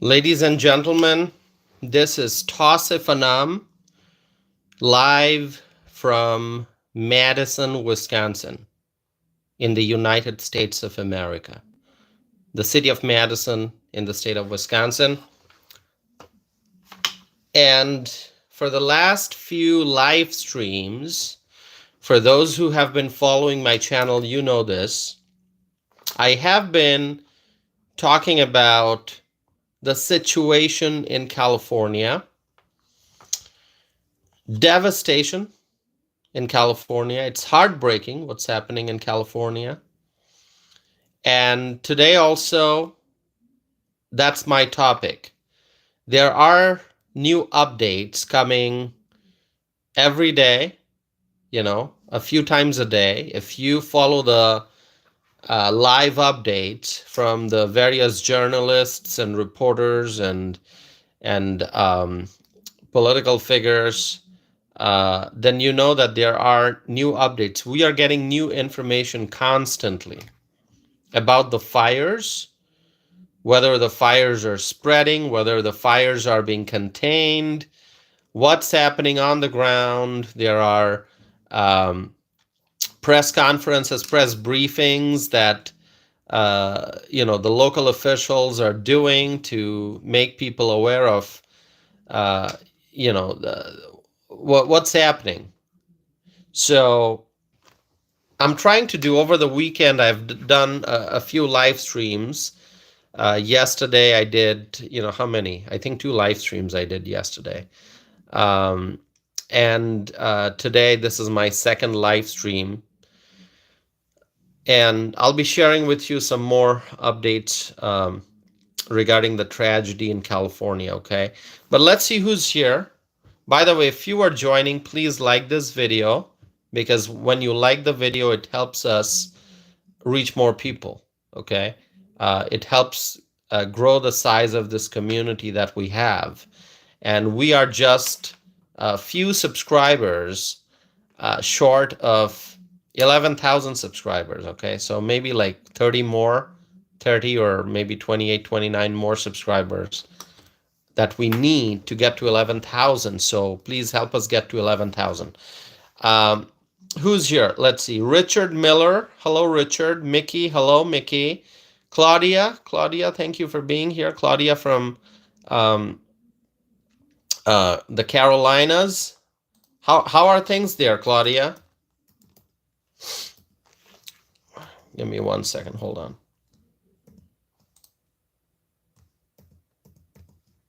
Ladies and gentlemen, this is Tausif Anam, live from Madison, Wisconsin, in the United States of America. The city of Madison in the state of Wisconsin. And for the last few live streams, for those who have been following my channel, you know this, I have been talking about the situation in California, devastation in California. It's heartbreaking what's happening in California. And today also, that's my topic. There are new updates coming every day, a few times a day. If you follow the live updates from the various journalists and reporters and political figures, then you know that there are new updates. We are getting new information constantly about the fires, whether the fires are spreading, whether the fires are being contained, what's happening on the ground. There are press conferences, press briefings that the local officials are doing to make people aware of what's happening. So I'm trying to do, over the weekend, I've done a few live streams. Yesterday I did, how many? I think 2 live streams I did yesterday. And today, this is my second live stream. And I'll be sharing with you some more updates regarding the tragedy in California, okay? But let's see who's here. By the way, if you are joining, please like this video, because when you like the video, it helps us reach more people, okay? It helps grow the size of this community that we have. And we are just a few subscribers short of 11,000 subscribers, okay? So maybe like 30 or maybe 28, 29 more subscribers that we need to get to 11,000. So please help us get to 11,000. Who's here? Let's see. Richard Miller. Hello, Richard. Mickey. Hello, Mickey. Claudia. Claudia, thank you for being here. Claudia from the Carolinas. How are things there, Claudia? Give me 1 second. Hold on.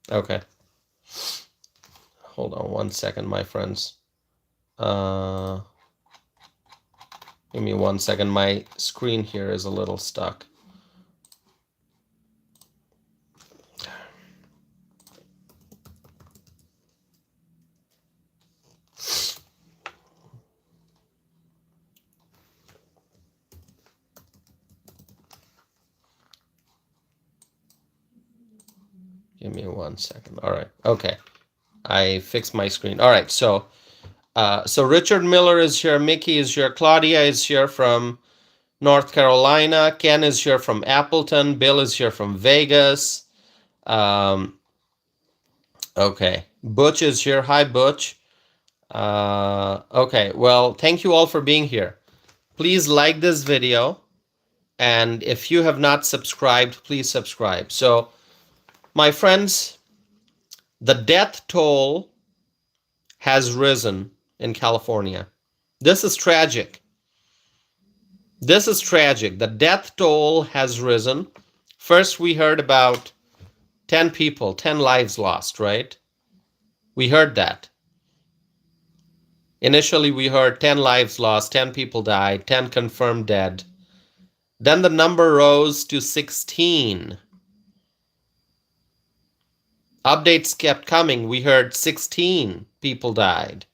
Okay. Hold on 1 second, my friends. Give me 1 second. My screen here is a little stuck. Give me 1 second. All right. Okay. I fixed my screen. All right. So Richard Miller is here. Mickey is here. Claudia is here from North Carolina. Ken is here from Appleton. Bill is here from Vegas. Okay. Butch is here. Hi, Butch. Okay. Well, thank you all for being here. Please like this video. And if you have not subscribed, please subscribe. So, my friends, the death toll has risen in California. This is tragic. This is tragic. The death toll has risen. First, we heard about 10 people, 10 lives lost, right? We heard that. Initially, we heard 10 lives lost, 10 people died, 10 confirmed dead. Then the number rose to 16. Updates kept coming. We heard 16 people died.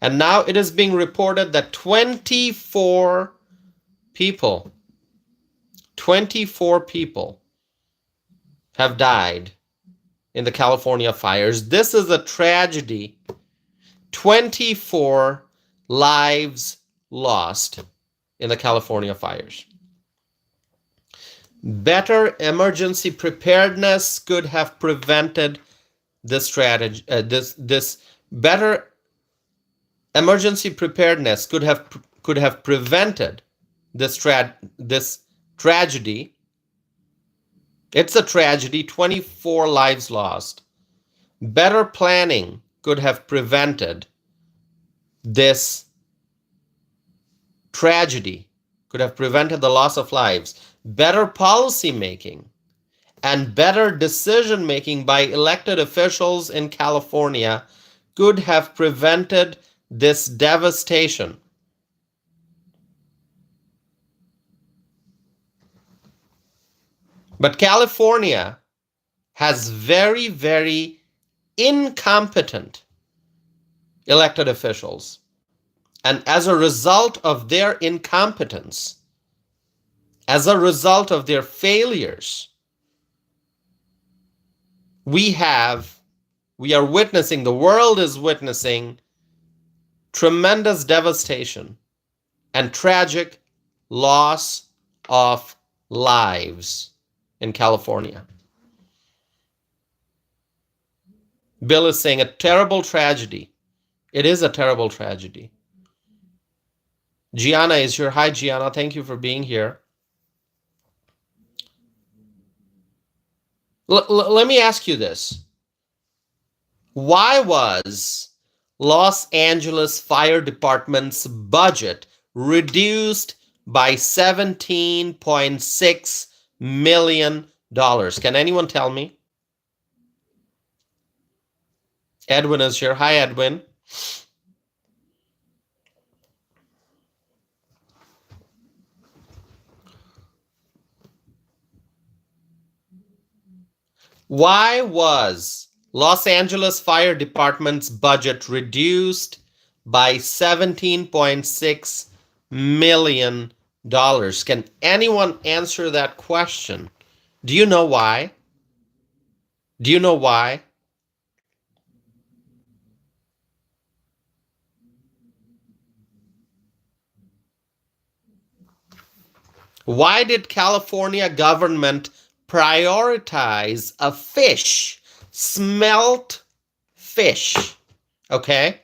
And now it is being reported that 24 people have died in the California fires. This is a tragedy. 24 lives lost in the California fires. Better emergency preparedness could have prevented this strategy. This better emergency preparedness could have prevented this tragedy. It's a tragedy. 24 lives lost. Better planning could have prevented this tragedy, could have prevented the loss of lives. Better policy making and better decision making by elected officials in California could have prevented this devastation. But California has very, very incompetent elected officials. And as a result of their incompetence, as a result of their failures, we are witnessing, the world is witnessing tremendous devastation and tragic loss of lives in California. Bill is saying a terrible tragedy. It is a terrible tragedy. Gianna is here. Hi, Gianna. Thank you for being here. Let me ask you this. Why was Los Angeles Fire Department's budget reduced by $17.6 million? Can anyone tell me? Edwin is here. Hi, Edwin. Why was Los Angeles Fire Department's budget reduced by $17.6 million? Can anyone answer that question? Do you know why? Do you know why? Why did California government prioritize a fish, smelt fish? Okay?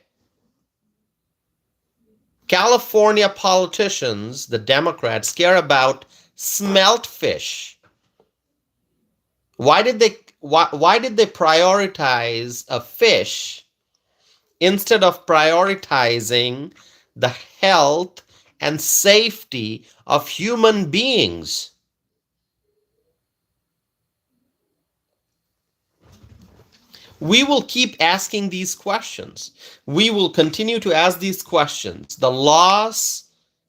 California politicians, the Democrats, care about smelt fish. Why did they prioritize a fish instead of prioritizing the health and safety of human beings? We will keep asking these questions. We will continue to ask these questions. The loss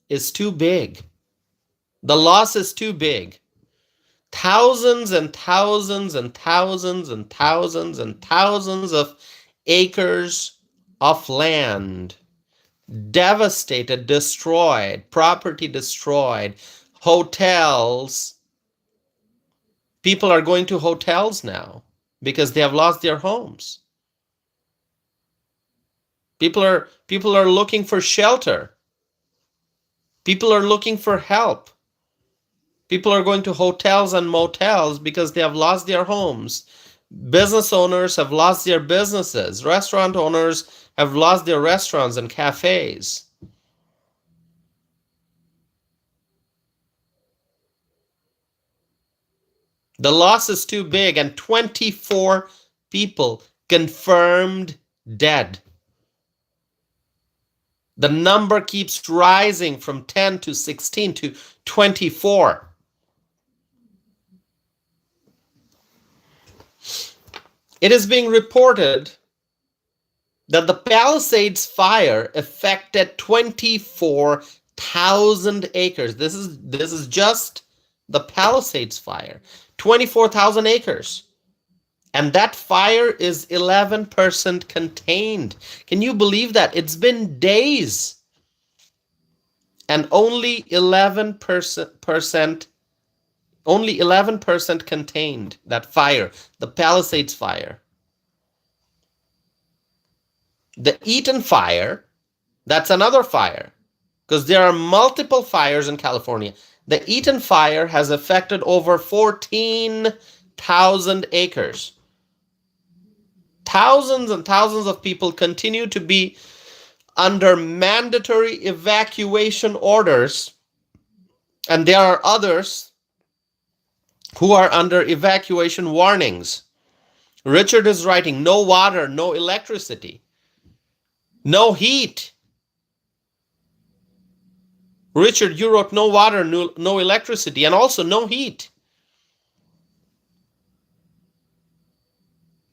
is too big. The loss is too big. Thousands and thousands and thousands and thousands and thousands of acres of land devastated, destroyed, property destroyed, hotels. People are going to hotels now because they have lost their homes. People are looking for shelter. People are looking for help. People are going to hotels and motels because they have lost their homes. Business owners have lost their businesses. Restaurant owners have lost their restaurants and cafes. The loss is too big, and 24 people confirmed dead. The number keeps rising from 10 to 16 to 24. It is being reported that the Palisades fire affected 24,000 acres. This is just the Palisades fire. 24,000 acres. And that fire is 11% contained. Can you believe that? It's been days. And only 11% contained, that fire, the Palisades fire. The Eaton fire, that's another fire, because there are multiple fires in California. The Eaton fire has affected over 14,000 acres. Thousands and thousands of people continue to be under mandatory evacuation orders, and there are others who are under evacuation warnings. Richard is writing, no water, no electricity, no heat. Richard, you wrote no water, no electricity, and also no heat.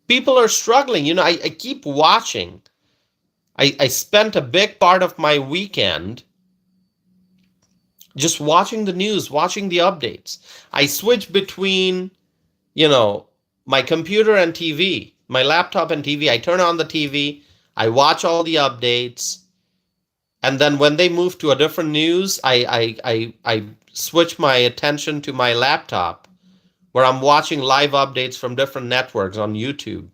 People are struggling. You know, I keep watching. I spent a big part of my weekend just watching the news, watching the updates. I switch between, you know, my computer and TV, my laptop and TV. I turn on the TV, I watch all the updates, and then when they move to a different news, I switch my attention to my laptop, where I'm watching live updates from different networks on YouTube.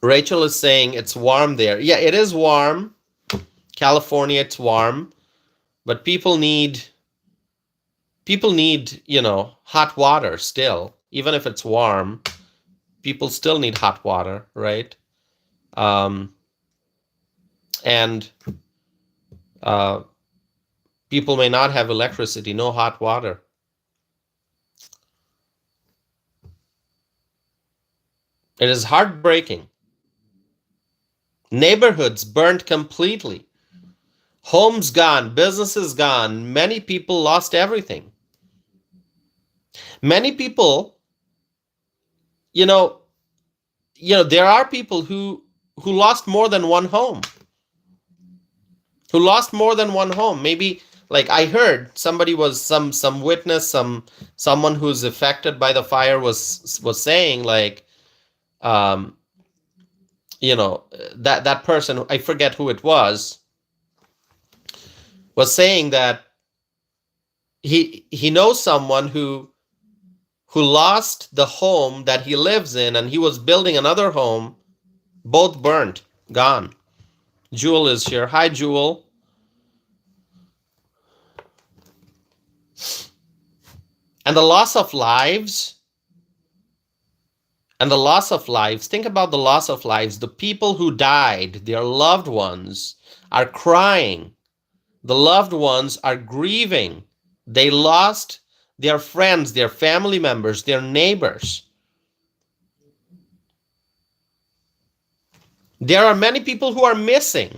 Rachel is saying it's warm there. Yeah, it is warm. California, it's warm, but people need, you know, hot water still. Even if it's warm, people still need hot water, right? And people may not have electricity, no hot water. It is heartbreaking. Neighborhoods burned completely. Homes gone, businesses gone. Many people lost everything. Many people, you know, there are people who lost more than one home. Who lost more than one home. Maybe, like I heard somebody was some witness, someone who's affected by the fire was saying, like, you know, that person, I forget who it was saying that he knows someone who lost the home that he lives in, and he was building another home, both burnt, gone. Jewel is here. Hi, Jewel. And the loss of lives, think about the loss of lives. The people who died, their loved ones, are crying. The loved ones are grieving. They lost their friends, their family members, their neighbors. There are many people who are missing.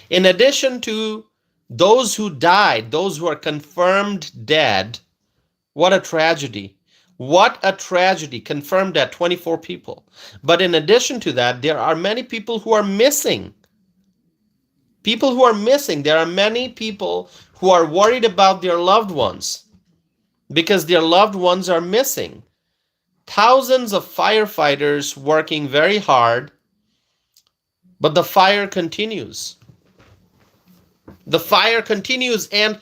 In addition to those who died, those who are confirmed dead, what a tragedy. What a tragedy. Confirmed dead, 24 people. But in addition to that, there are many people who are missing. People who are missing. There are many people who are worried about their loved ones because their loved ones are missing. Thousands of firefighters working very hard, but the fire continues. The fire continues. And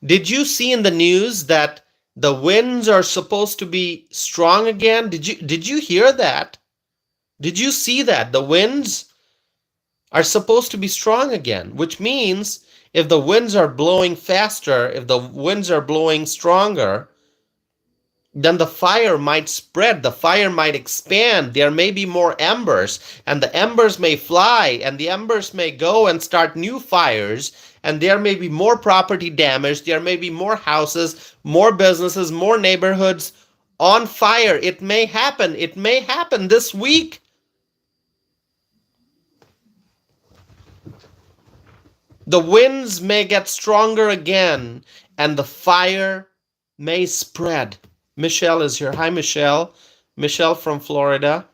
did you see in the news that the winds are supposed to be strong again? Did you hear that? Did you see that? The winds are supposed to be strong again, which means if the winds are blowing faster, if the winds are blowing stronger, then the fire might spread, the fire might expand, there may be more embers, and the embers may fly, and the embers may go and start new fires, and there may be more property damage, there may be more houses, more businesses, more neighborhoods on fire. It may happen this week. The winds may get stronger again, and the fire may spread. Michelle is here. Hi, Michelle. Michelle from Florida.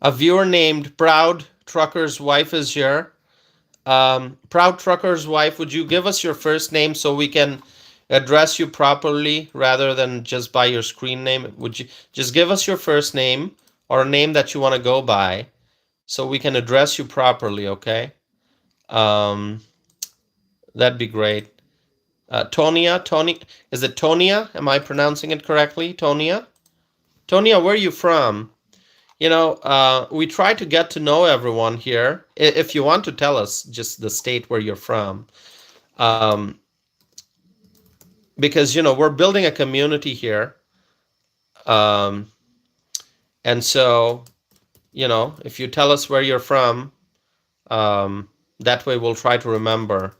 A viewer named Proud Trucker's Wife is here. Proud Trucker's Wife, would you give us your first name so we can address you properly rather than just by your screen name? Would you just give us your first name or a name that you want to go by so we can address you properly, okay? That'd be great. Tonia, is it Tonia? Am I pronouncing it correctly? Tonia, where are you from? we try to get to know everyone here. If you want to tell us just the state where you're from, um, because we're building a community here, um, and so if you tell us where you're from, that way we'll try to remember.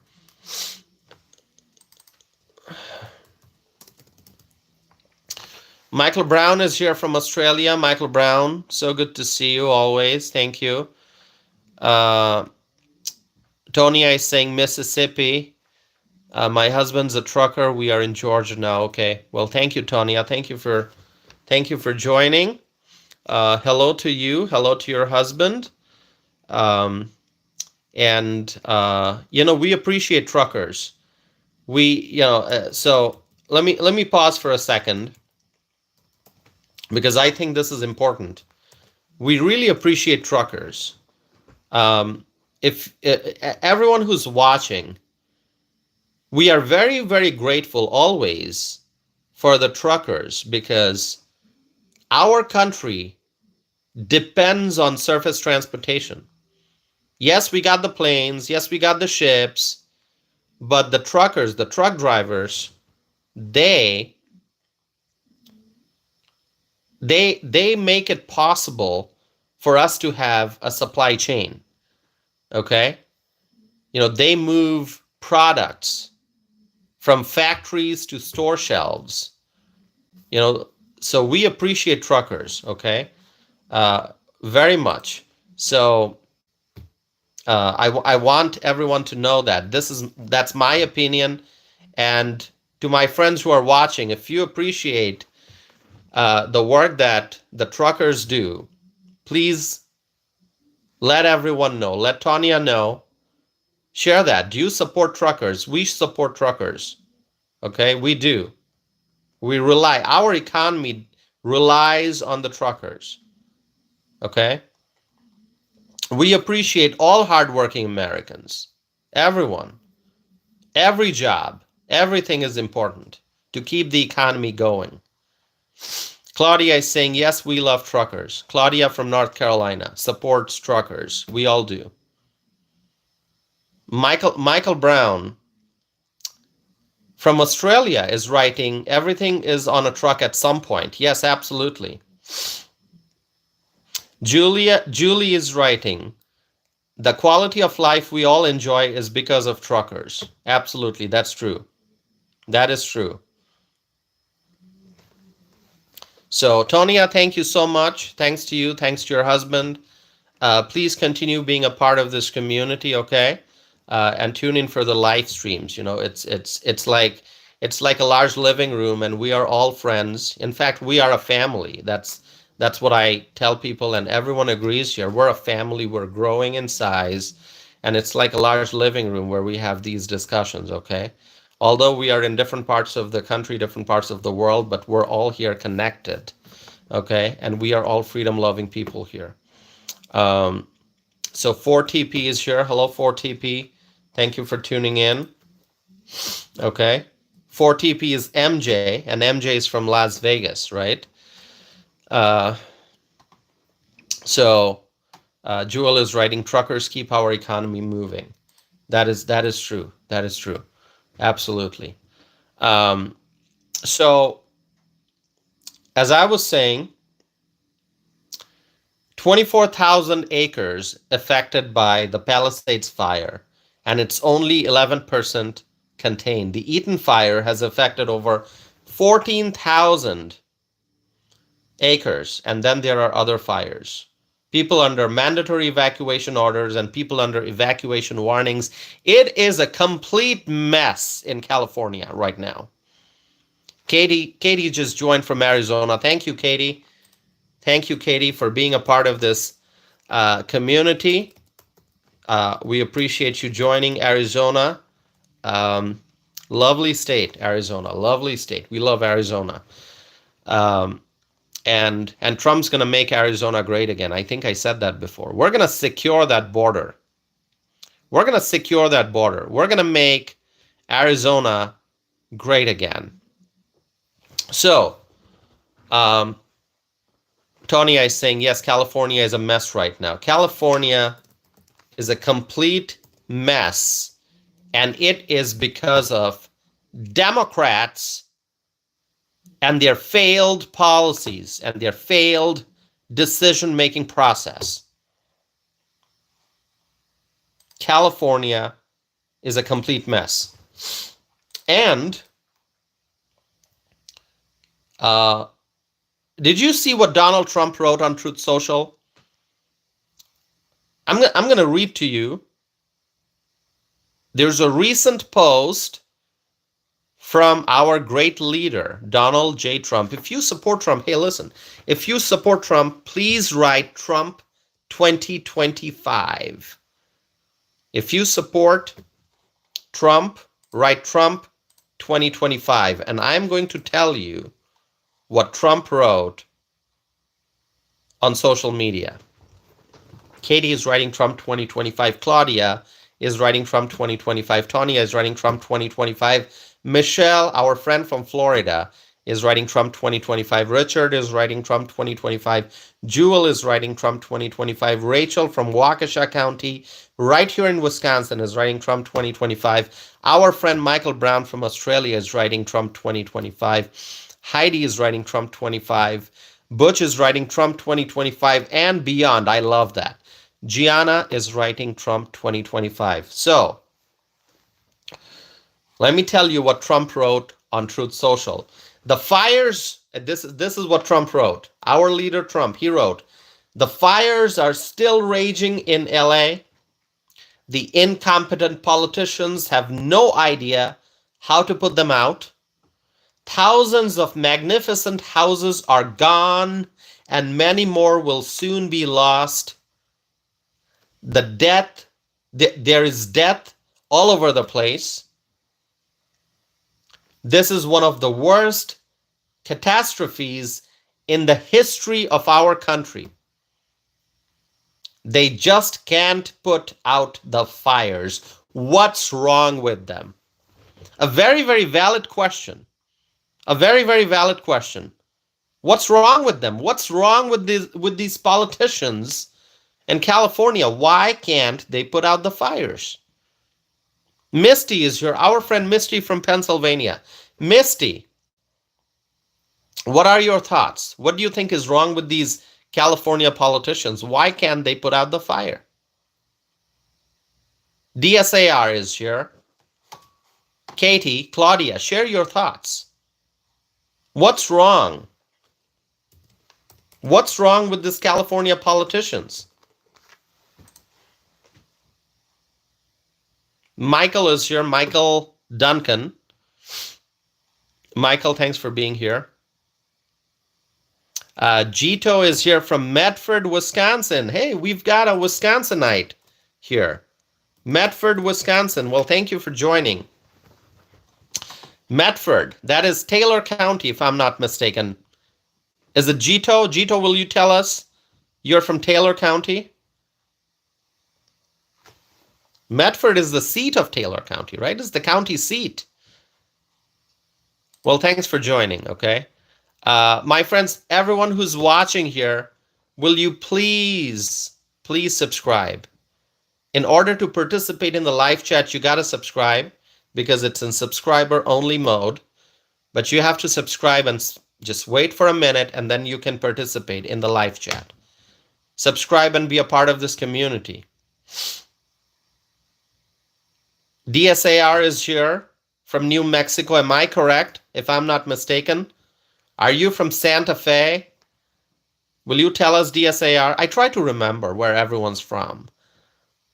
Michael Brown is here from Australia. Michael Brown, so good to see you always. Thank you. Tony is saying Mississippi. My husband's a trucker. We are in Georgia now. Okay. Well, thank you, Tonya. Thank you for joining. Hello to you. Hello to your husband. And we appreciate truckers. So let me pause for a second, because I think this is important. We really appreciate truckers. If everyone who's watching, we are very, very grateful always for the truckers, because our country depends on surface transportation. Yes, we got the planes. Yes, we got the ships. But the truckers, the truck drivers, they make it possible for us to have a supply chain. Okay? They move products from factories to store shelves. So we appreciate truckers, okay? Very much. So I want everyone to know that that's my opinion. And to my friends who are watching, if you appreciate the work that the truckers do, please let everyone know. Let Tonya know. Share that. Do you support truckers? We support truckers. Okay, we do. Our economy relies on the truckers. Okay? We appreciate all hardworking Americans. Everyone. Every job. Everything is important to keep the economy going. Claudia is saying, yes, we love truckers. Claudia from North Carolina supports truckers. We all do. Michael Brown from Australia is writing, everything is on a truck at some point. Yes, absolutely. Julie is writing, the quality of life we all enjoy is because of truckers. Absolutely, that's true. That is true. So, Tonya, thank you so much. Thanks to you. Thanks to your husband. Please continue being a part of this community, okay? And tune in for the live streams. It's like a large living room, and we are all friends. In fact, we are a family. That's what I tell people, and everyone agrees here. We're a family. We're growing in size, and it's like a large living room where we have these discussions, okay? Although we are in different parts of the country, different parts of the world, but we're all here connected, okay? And we are all freedom-loving people here. So 4TP is here. Hello, 4TP. Thank you for tuning in. Okay. 4TP is MJ, and MJ is from Las Vegas, right? So Jewel is writing, truckers keep our economy moving. That is true. That is true. Absolutely. So as I was saying, 24,000 acres affected by the Palisades fire, and it's only 11% contained. The Eaton fire has affected over 14,000 acres, and then there are other fires. People under mandatory evacuation orders and people under evacuation warnings. It is a complete mess in California right now. Katie just joined from Arizona. Thank you, Katie. Thank you, Katie, for being a part of this community. We appreciate you joining Arizona. Lovely state, Arizona. Lovely state. We love Arizona. And Trump's going to make Arizona great again. I think I said that before. We're going to secure that border. We're going to secure that border. We're going to make Arizona great again. So, Tonya is saying, yes, California is a mess right now. California is a complete mess, and it is because of Democrats and their failed policies and their failed decision-making process. California is a complete mess. And did you see what Donald Trump wrote on Truth Social? I'm going to read to you. There's a recent post from our great leader, Donald J. Trump. If you support Trump, hey, listen, if you support Trump, please write Trump 2025. If you support Trump, write Trump 2025. And I'm going to tell you what Trump wrote on social media. Katie is writing Trump 2025. Claudia is writing Trump 2025. Tonya is writing Trump 2025. Michelle, our friend from Florida, is writing Trump 2025. Richard is writing Trump 2025. Jewel is writing Trump 2025. Rachel from Waukesha County, right here in Wisconsin, is writing Trump 2025. Our friend Michael Brown from Australia is writing Trump 2025. Heidi is writing Trump 25. Butch is writing Trump 2025 and beyond. I love that. Gianna is writing Trump 2025. So, let me tell you what Trump wrote on Truth Social. The fires, this is what Trump wrote. Our leader Trump, he wrote, the fires are still raging in LA. The incompetent politicians have no idea how to put them out. Thousands of magnificent houses are gone, and many more will soon be lost. There is death all over the place. This is one of the worst catastrophes in the history of our country. They just can't put out the fires. What's wrong with them? A very, very valid question. A very, very valid question. What's wrong with them? What's wrong with these politicians in California? Why can't they put out the fires? Misty is here. Our friend Misty from Pennsylvania. Misty, what are your thoughts? What do you think is wrong with these California politicians? Why can't they put out the fire? DSAR is here. Katie, Claudia, share your thoughts. What's wrong? What's wrong with these California politicians? Michael is here. Michael Duncan. Michael, thanks for being here. Gito is here from Medford, Wisconsin. Hey, we've got a Wisconsinite here. Medford, Wisconsin. Well, thank you for joining. Medford, that is Taylor County, if I'm not mistaken. Is it Gito? Gito, will you tell us you're from Taylor County? Medford is the seat of Taylor County, right? It's the county seat. Well, thanks for joining, okay? My friends, everyone who's watching here, will you please subscribe? In order to participate in the live chat, you got to subscribe because it's in subscriber-only mode. But you have to subscribe and just wait for a minute, and then you can participate in the live chat. Subscribe and be a part of this community. DSAR is here from New Mexico. Am I correct, if I'm not mistaken? Are you from Santa Fe? Will you tell us, DSAR? I try to remember where everyone's from.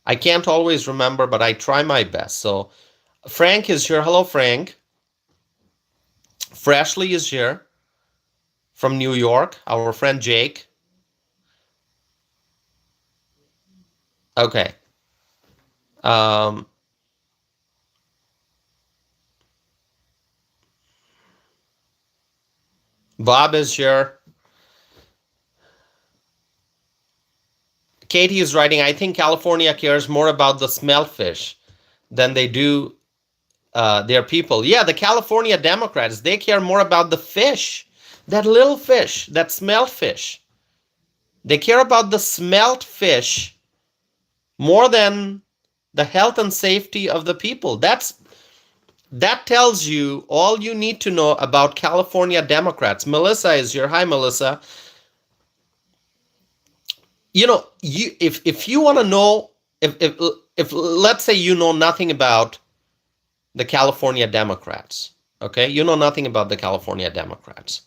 I can't always remember, but I try my best. So Frank is here. Hello, Frank. Freshly is here from New York. Our friend Jake. Okay. Bob is here. Katie is writing, I think California cares more about the smell fish than they do their people. Yeah, the California Democrats, they care more about the fish, that little fish, that smell fish. They care about the smelt fish more than the health and safety of the people. That tells you all you need to know about California Democrats. Melissa is here. Hi, Melissa. If you want to know, if let's say you know nothing about the California Democrats, okay, you know nothing about the California Democrats.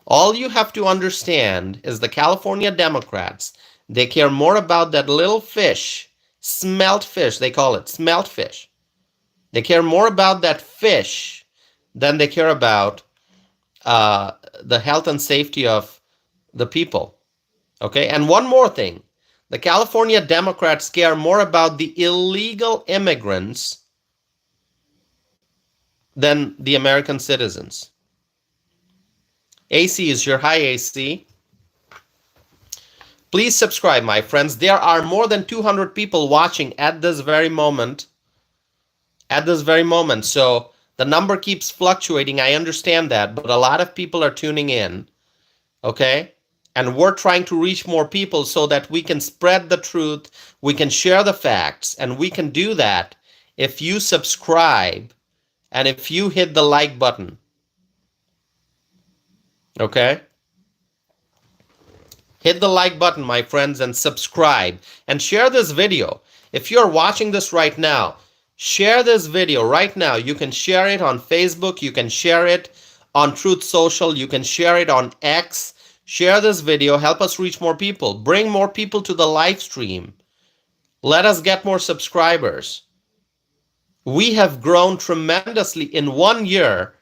All you have to understand is the California Democrats, they care more about that little fish, smelt fish, they call it smelt fish. They care more about that fish than they care about the health and safety of the people. Okay, and one more thing. The California Democrats care more about the illegal immigrants than the American citizens. AC is your hi, AC. Please subscribe, my friends. There are more than 200 people watching at this very moment. So the number keeps fluctuating. I understand that, but a lot of people are tuning in. Okay? And we're trying to reach more people so that we can spread the truth, we can share the facts, and we can do that if you subscribe and if you hit the like button. Okay? Hit the like button, my friends, and subscribe. And share this video. If you're watching this right now, share this video right now. You can share it on Facebook. You can share it on Truth Social. You can share it on X. Share this video. Help us reach more people. Bring more people to the live stream. Let us get more subscribers. We have grown tremendously. In 1 year,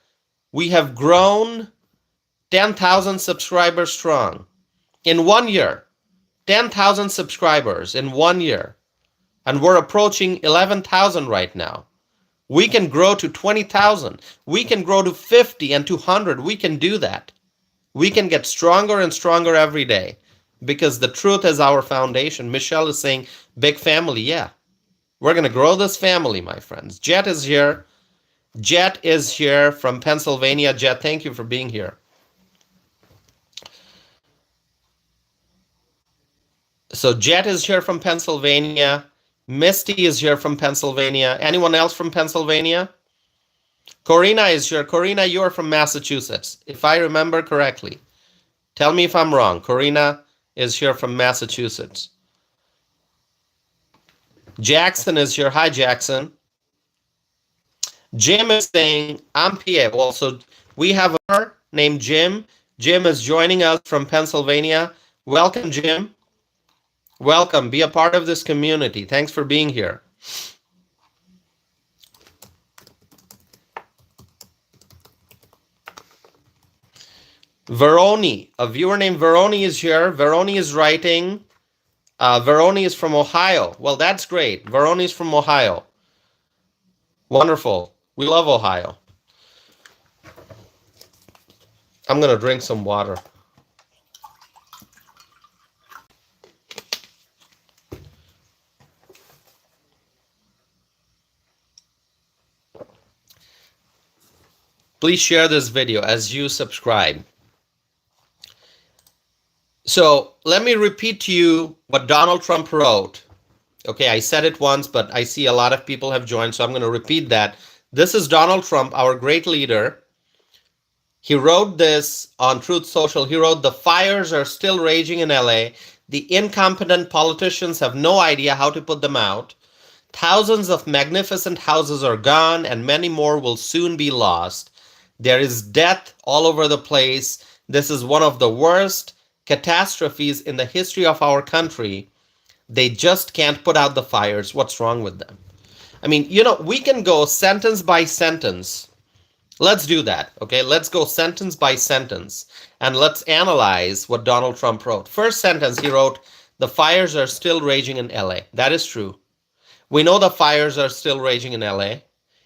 we have grown 10,000 subscribers strong. In 1 year, 10,000 subscribers in 1 year. And we're approaching 11,000 right now. We can grow to 20,000. We can grow to 50 and to 100. We can do that. We can get stronger and stronger every day because the truth is our foundation. Michelle is saying, big family. Yeah, we're going to grow this family, my friends. Jet is here. Jet is here from Pennsylvania. Jet, thank you for being here. So Jet is here from Pennsylvania. Misty is here from Pennsylvania. Anyone else from Pennsylvania? Corina is here. Corina, you are from Massachusetts, if I remember correctly. Tell me if I'm wrong. Corina is here from Massachusetts. Jackson is here. Hi, Jackson. Jim is saying, I'm PA. Well, so we have a named Jim. Jim is joining us from Pennsylvania. Welcome, Jim. Welcome. Be a part of this community. Thanks for being here. Veroni, a viewer named Veroni is here. Veroni is writing. Veroni is from Ohio. Well, that's great. Veroni is from Ohio. Wonderful. We love Ohio. I'm going to drink some water. Please share this video as you subscribe. So let me repeat to you what Donald Trump wrote. Okay, I said it once, but I see a lot of people have joined, so I'm going to repeat that. This is Donald Trump, our great leader. He wrote this on Truth Social. He wrote, the fires are still raging in LA. The incompetent politicians have no idea how to put them out. Thousands of magnificent houses are gone, and many more will soon be lost. There is death all over the place. This is one of the worst catastrophes in the history of our country. They just can't put out the fires. What's wrong with them? I mean, we can go sentence by sentence. Let's do that, okay? Let's go sentence by sentence, and let's analyze what Donald Trump wrote. First sentence, he wrote, the fires are still raging in LA. That is true. We know the fires are still raging in LA.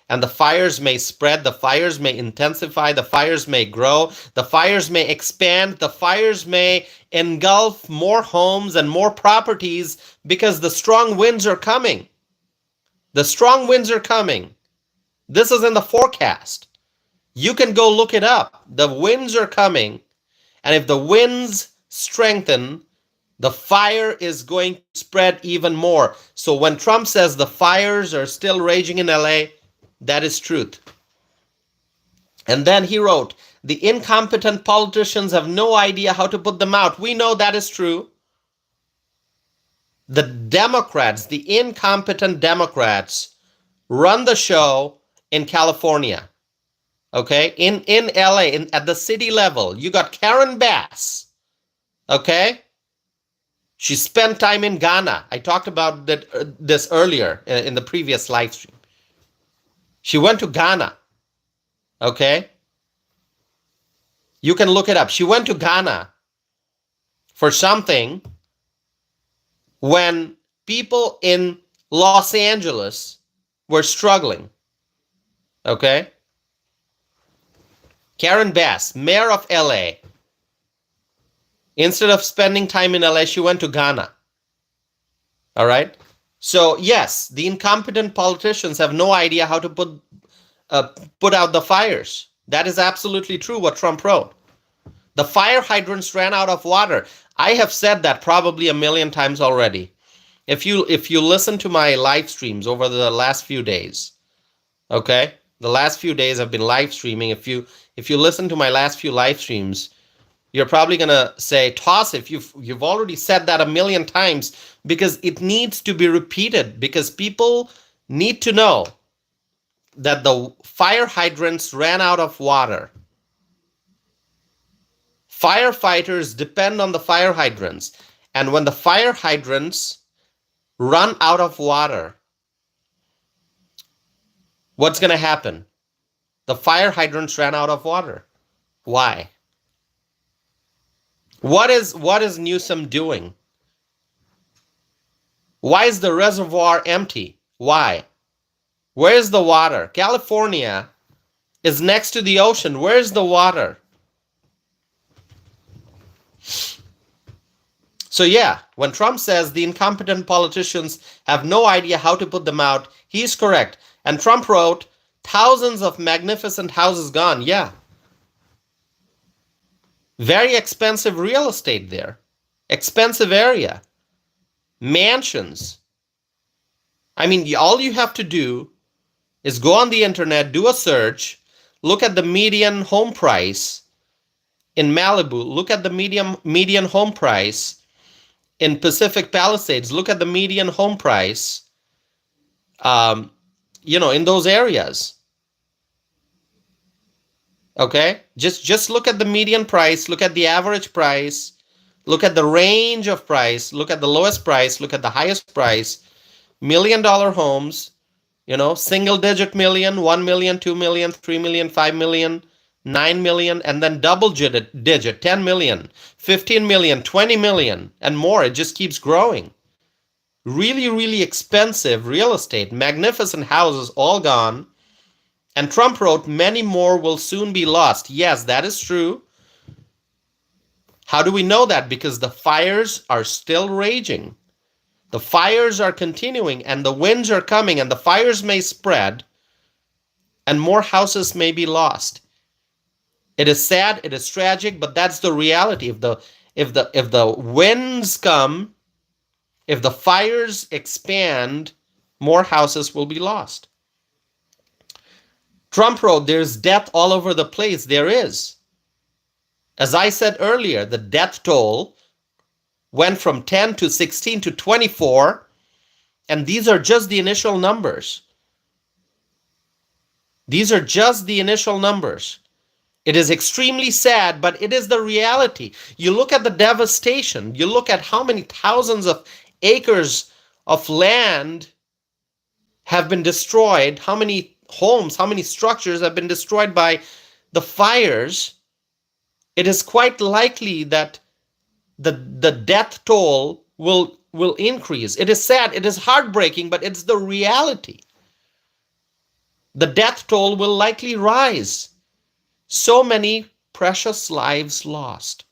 And the fires may spread, the fires may intensify, the fires may grow, the fires may expand, the fires may engulf more homes and more properties because the strong winds are coming. The strong winds are coming. This is in the forecast. You can go look it up. The winds are coming. And if the winds strengthen, The fire is going to spread even more. So when Trump says the fires are still raging in LA, that is truth. And then he wrote, the incompetent politicians have no idea how to put them out. We know that is true. The Democrats, the incompetent Democrats, run the show in California. Okay? In LA, at the city level, you got Karen Bass. Okay? She spent time in Ghana. I talked about this earlier in the previous live stream. She went to Ghana. Okay? You can look it up. She went to Ghana for something when people in Los Angeles were struggling. Okay? Karen Bass, mayor of LA. Instead of spending time in LA, she went to Ghana. All right? So, yes, the incompetent politicians have no idea how to put out the fires. That is absolutely true what Trump wrote. The fire hydrants ran out of water. I have said that probably a million times already. If you listen to my live streams over the last few days, okay? The last few days I've been live streaming. If you listen to my last few live streams, you're probably gonna say, Tosif, you've already said that a million times, because it needs to be repeated, because people need to know that the fire hydrants ran out of water. Firefighters depend on the fire hydrants, and when the fire hydrants run out of water, what's going to happen? The fire hydrants ran out of water. Why? What is Newsom doing? Why is the reservoir empty? Why? Where is the water? California is next to the ocean. Where is the water? So yeah, when Trump says the incompetent politicians have no idea how to put them out, he's correct. And Trump wrote, thousands of magnificent houses gone. Yeah. Very expensive real estate there. Expensive area. Mansions. I mean, all you have to do is go on the internet, do a search, look at the median home price in Malibu, look at the median home price in Pacific Palisades, look at the median home price, in those areas. Okay? Just look at the median price, look at the average price, look at the range of price, look at the lowest price, look at the highest price. $1 million homes, single digit million, 1 million, 2 million, 3 million, 5 million, 9 million, and then double digit, 10 million, 15 million, 20 million, and more. It just keeps growing. Really, really expensive real estate, magnificent houses, all gone. And Trump wrote, many more will soon be lost. Yes, that is true. How do we know that? Because the fires are still raging. The fires are continuing, and the winds are coming, and the fires may spread, and more houses may be lost. It is sad, it is tragic, but that's the reality. If the winds come, if the fires expand, more houses will be lost. Trump wrote, there's death all over the place. There is. As I said earlier, the death toll went from 10 to 16 to 24, and these are just the initial numbers. These are just the initial numbers. It is extremely sad, but it is the reality. You look at the devastation. You look at how many thousands of acres of land have been destroyed, how many homes, how many structures have been destroyed by the fires. It is quite likely that the death toll will increase. It is sad, it is heartbreaking, but it's the reality. The death toll will likely rise. So many precious lives lost.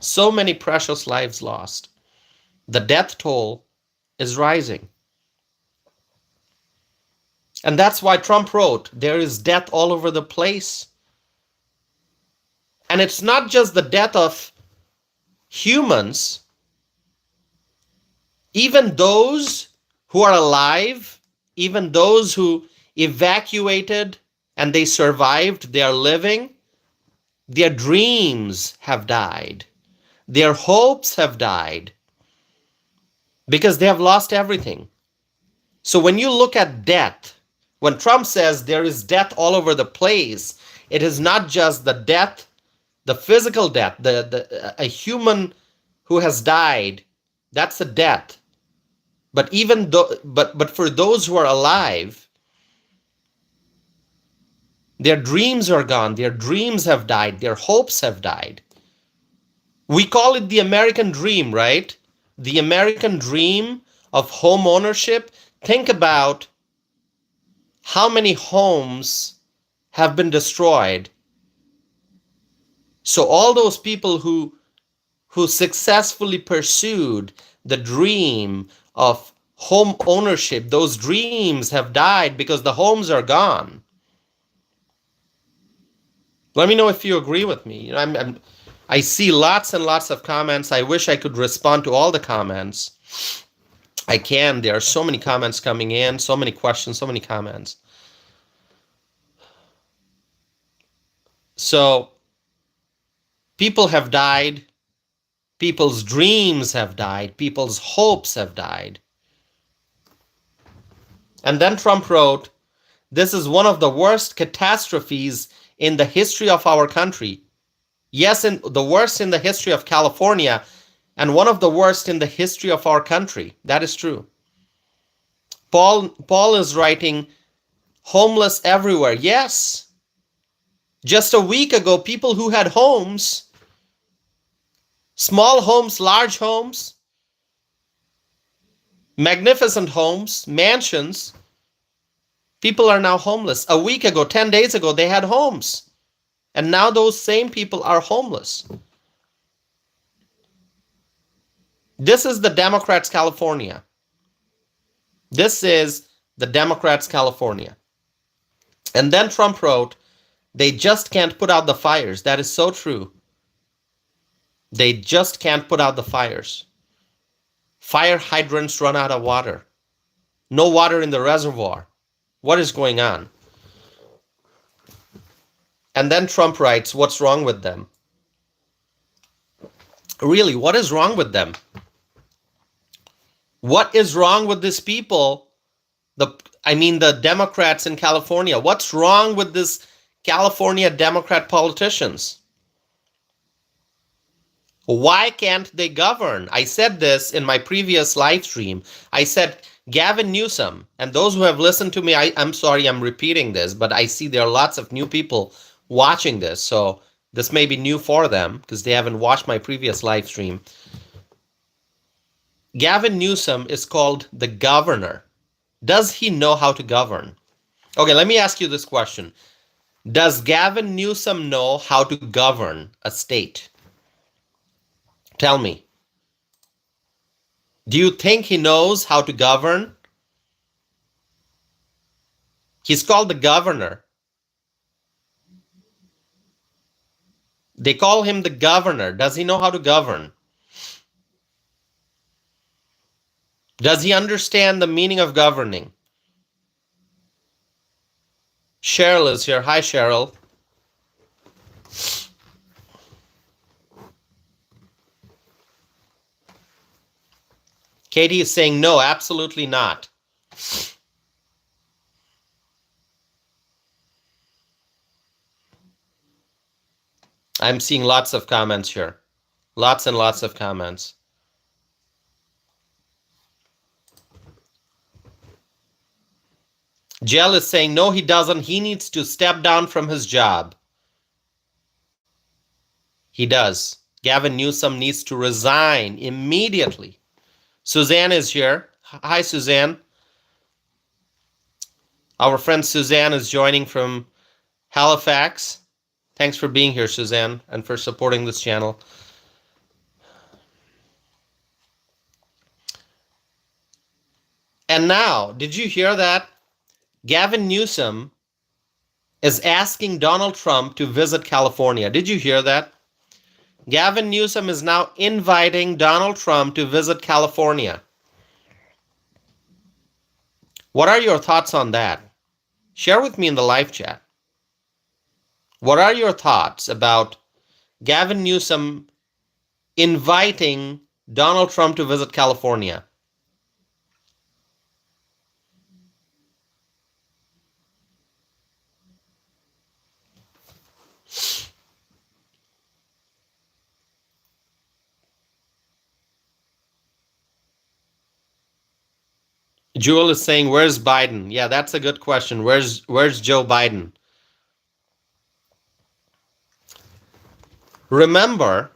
So many precious lives lost. The death toll is rising. And that's why Trump wrote, there is death all over the place. And it's not just the death of humans, even those who are alive, even those who evacuated and they survived, they are living, their dreams have died. Their hopes have died because they have lost everything. So when you look at death, when Trump says there is death all over the place, it is not just the death, the physical death, a human who has died, that's a death. But even though, but for those who are alive, their dreams are gone, their dreams have died, their hopes have died. We call it the American dream, right? The American dream of home ownership. Think about how many homes have been destroyed. So all those people who successfully pursued the dream of home ownership, those dreams have died because the homes are gone. Let me know if you agree with me. I see lots and lots of comments. I wish I could respond to all the comments. I can. There are so many comments coming in, so many questions, so many comments. So people have died. People's dreams have died. People's hopes have died. And then Trump wrote, "This is one of the worst catastrophes in the history of our country. Yes, in the worst in the history of California, and one of the worst in the history of our country." That is true. Paul is writing, homeless everywhere. Yes. Just a week ago, people who had homes, small homes, large homes, magnificent homes, mansions, people are now homeless. A week ago, 10 days ago, they had homes. And now those same people are homeless. This is the Democrats' California. This is the Democrats' California. And then Trump wrote, they just can't put out the fires. That is so true. They just can't put out the fires. Fire hydrants run out of water. No water in the reservoir. What is going on? And then Trump writes, what's wrong with them? Really, what is wrong with them? What is wrong with these people? The Democrats in California. What's wrong with this California Democrat politicians? Why can't they govern? I said this in my previous live stream. I said, Gavin Newsom, and those who have listened to me, I'm sorry I'm repeating this, but I see there are lots of new people watching this, so this may be new for them because they haven't watched my previous live stream. Gavin Newsom is called the governor. Does he know how to govern? Okay, let me ask you this question. Does Gavin Newsom know how to govern a state? Tell me. Do you think he knows how to govern? He's called the governor. They call him the governor. Does he know how to govern? Does he understand the meaning of governing? Cheryl is here. Hi, Cheryl. Katie is saying no, absolutely not. I'm seeing lots of comments here. Lots and lots of comments. Jell is saying no, he doesn't. He needs to step down from his job. He does. Gavin Newsom needs to resign immediately. Suzanne is here. Hi, Suzanne. Our friend Suzanne is joining from Halifax. Thanks for being here, Suzanne, and for supporting this channel. And now, did you hear that? Gavin Newsom is asking Donald Trump to visit California. Did you hear that? Gavin Newsom is now inviting Donald Trump to visit California. What are your thoughts on that? Share with me in the live chat. What are your thoughts about Gavin Newsom inviting Donald Trump to visit California? Jewel is saying, where's Biden? Yeah, that's a good question. Where's Joe Biden? Remember,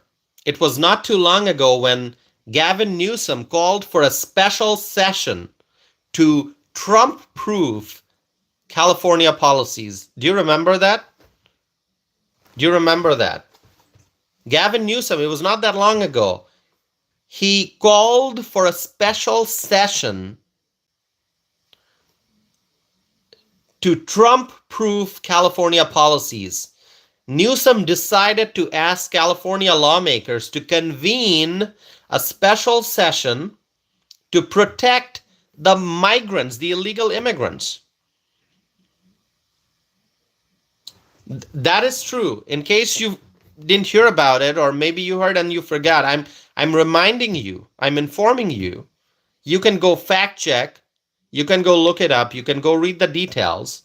it was not too long ago when Gavin Newsom called for a special session to Trump-proof California policies. Do you remember that? Do you remember that? Gavin Newsom, it was not that long ago. He called for a special session to Trump-proof California policies. Newsom decided to ask California lawmakers to convene a special session to protect the migrants, the illegal immigrants. That is true. In case you didn't hear about it, or maybe you heard and you forgot, I'm reminding you, I'm informing you. You can go fact check, you can go look it up, you can go read the details.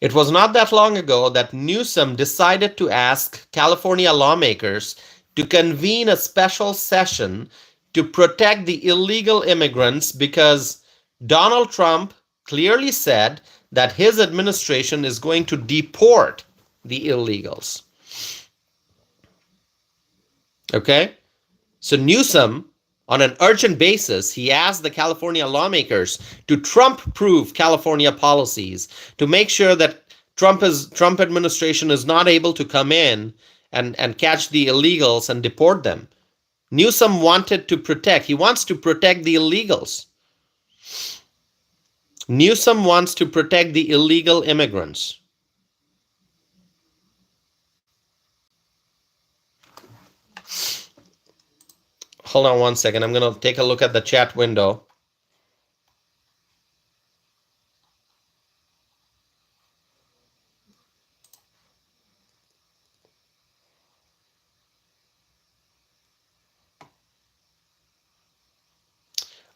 It was not that long ago that Newsom decided to ask California lawmakers to convene a special session to protect the illegal immigrants because Donald Trump clearly said that his administration is going to deport the illegals. Okay? So Newsom, on an urgent basis, he asked the California lawmakers to Trump-proof California policies to make sure that Trump administration is not able to come in and catch the illegals and deport them. Newsom wanted to protect, he wants to protect the illegals. Newsom wants to protect the illegal immigrants. Hold on one second. I'm going to take a look at the chat window.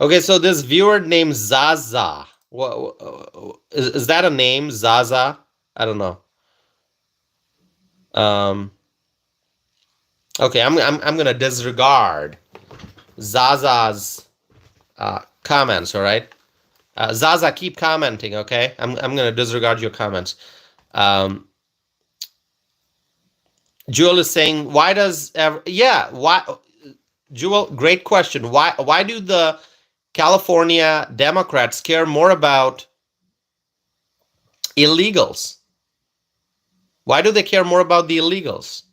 Okay, so this viewer named Zaza. Is that a name? Zaza? I don't know. Okay, I'm going to disregard Zaza's comments, all right? Zaza, keep commenting, okay? I'm going to disregard your comments. Jewel is saying, why does Jewel, great question. Why do the California Democrats care more about illegals? Why do they care more about the illegals?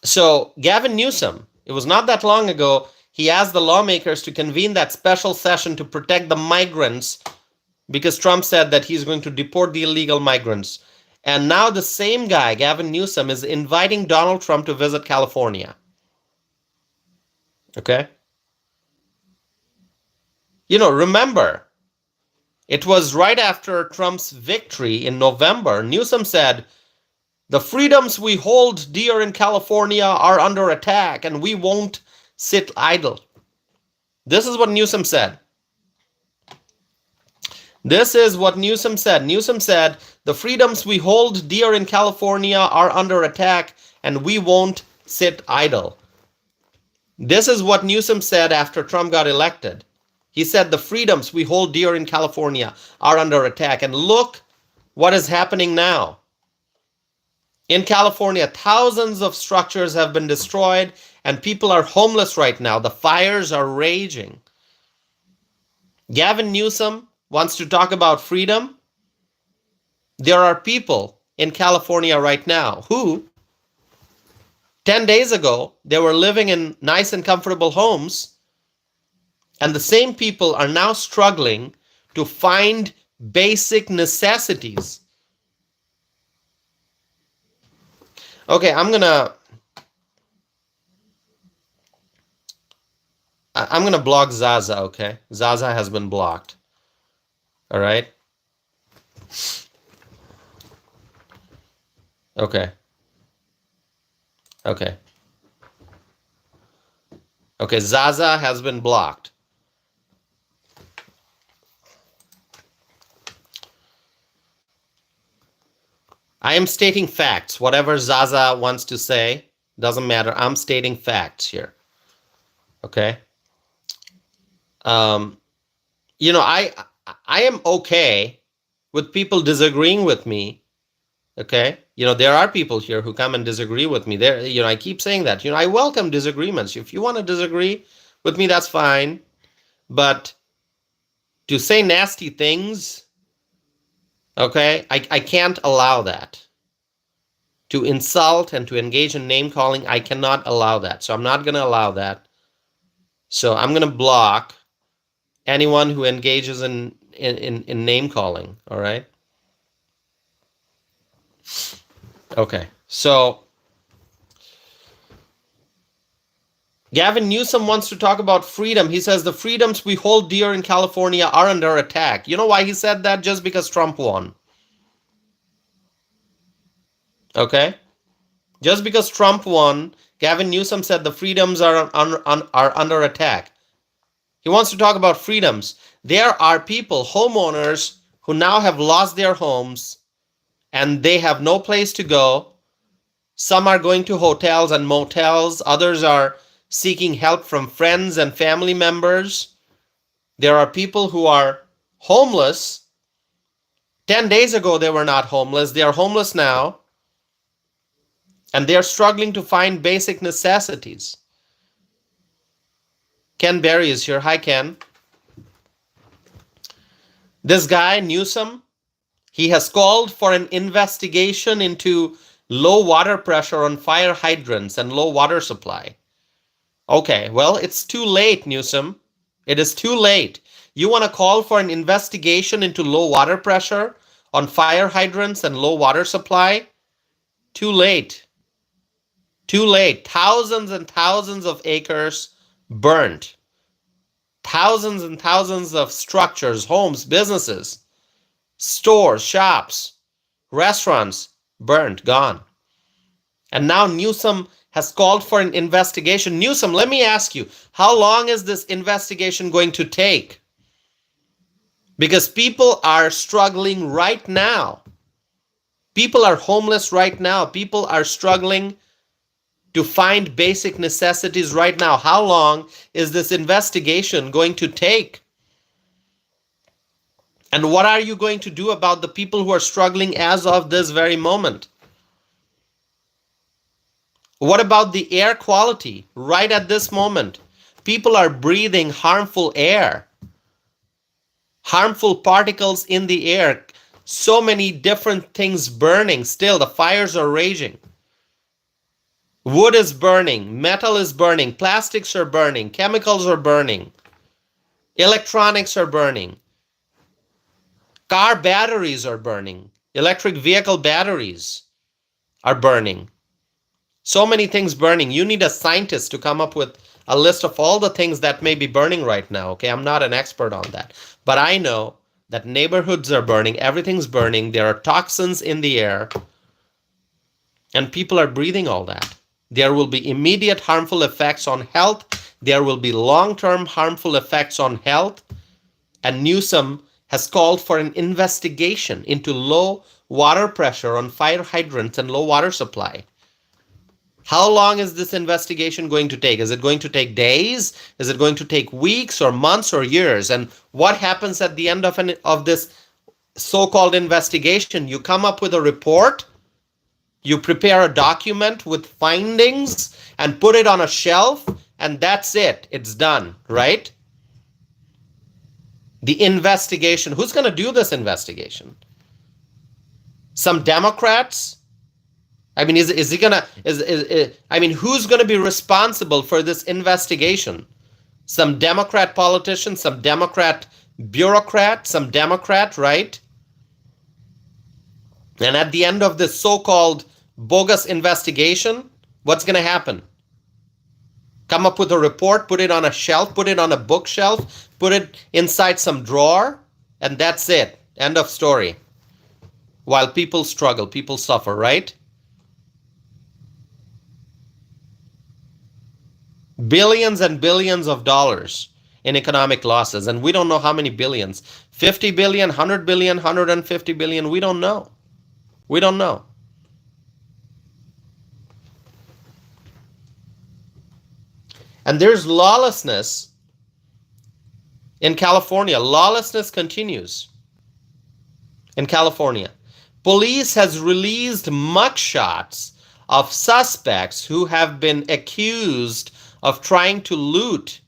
So Gavin Newsom, it was not that long ago, he asked the lawmakers to convene that special session to protect the migrants because Trump said that he's going to deport the illegal migrants. And now the same guy, Gavin Newsom, is inviting Donald Trump to visit California. Okay? You know, remember, it was right after Trump's victory in November, Newsom said, the freedoms we hold dear in California are under attack and we won't sit idle. This is what Newsom said. This is what Newsom said. Newsom said, the freedoms we hold dear in California are under attack and we won't sit idle. This is what Newsom said after Trump got elected. He said, the freedoms we hold dear in California are under attack. And look what is happening now. In California, thousands of structures have been destroyed and people are homeless right now. The fires are raging. Gavin Newsom wants to talk about freedom. There are people in California right now who, 10 days ago, they were living in nice and comfortable homes, and the same people are now struggling to find basic necessities. Okay, I'm gonna block Zaza. Okay, Zaza has been blocked. All right. Okay. Okay. Okay, Zaza has been blocked. I am stating facts. Whatever Zaza wants to say, doesn't matter. I'm stating facts here. Okay. You know, I am okay with people disagreeing with me. Okay. You know, there are people here who come and disagree with me. There, you know, I keep saying that. You know, I welcome disagreements. If you want to disagree with me, that's fine. But to say nasty things, okay, I can't allow that. To insult and to engage in name calling, I cannot allow that. So I'm not going to allow that. So I'm going to block anyone who engages in name calling. All right. Okay. So Gavin Newsom wants to talk about freedom. He says the freedoms we hold dear in California are under attack. You know why he said that? Just because Trump won. Okay? Just because Trump won, Gavin Newsom said the freedoms are under attack. He wants to talk about freedoms. There are people, homeowners, who now have lost their homes and they have no place to go. Some are going to hotels and motels. Others are seeking help from friends and family members. There are people who are homeless. 10 days ago, they were not homeless. They are homeless now. And they are struggling to find basic necessities. Ken Berry is here. Hi, Ken. This guy, Newsom, he has called for an investigation into low water pressure on fire hydrants and low water supply. Okay, well, it's too late, Newsom. It is too late. You want to call for an investigation into low water pressure on fire hydrants and low water supply? Too late. Too late. Thousands and thousands of acres burnt. Thousands and thousands of structures, homes, businesses, stores, shops, restaurants burnt, gone. And now Newsom has called for an investigation. Newsom, let me ask you, how long is this investigation going to take? Because people are struggling right now. People are homeless right now. People are struggling to find basic necessities right now. How long is this investigation going to take? And what are you going to do about the people who are struggling as of this very moment? What about the air quality right at this moment? People are breathing harmful air, harmful particles in the air, so many different things burning. Still, the fires are raging. Wood is burning, metal is burning, plastics are burning, chemicals are burning, electronics are burning, car batteries are burning, electric vehicle batteries are burning. So many things burning. You need a scientist to come up with a list of all the things that may be burning right now. Okay, I'm not an expert on that. But I know that neighborhoods are burning, everything's burning, there are toxins in the air, and people are breathing all that. There will be immediate harmful effects on health. There will be long-term harmful effects on health. And Newsom has called for an investigation into low water pressure on fire hydrants and low water supply. How long is this investigation going to take? Is it going to take days? Is it going to take weeks or months or years? And what happens at the end of this so-called investigation? You come up with a report, you prepare a document with findings and put it on a shelf, and that's it. It's done, right? The investigation. Who's going to do this investigation? Some Democrats? I mean, is he gonna? I mean, who's going to be responsible for this investigation? Some Democrat politician, some Democrat bureaucrat, some Democrat, right? And at the end of this so-called bogus investigation, what's going to happen? Come up with a report, put it on a shelf, put it on a bookshelf, put it inside some drawer, and that's it. End of story. While people struggle, people suffer, right? Billions and billions of dollars in economic losses, and we don't know how many billions. 50 billion, 100 billion, 150 billion, we don't know. We don't know. And there's lawlessness in California. Lawlessness continues in California. Police has released mugshots of suspects who have been accused of trying to loot.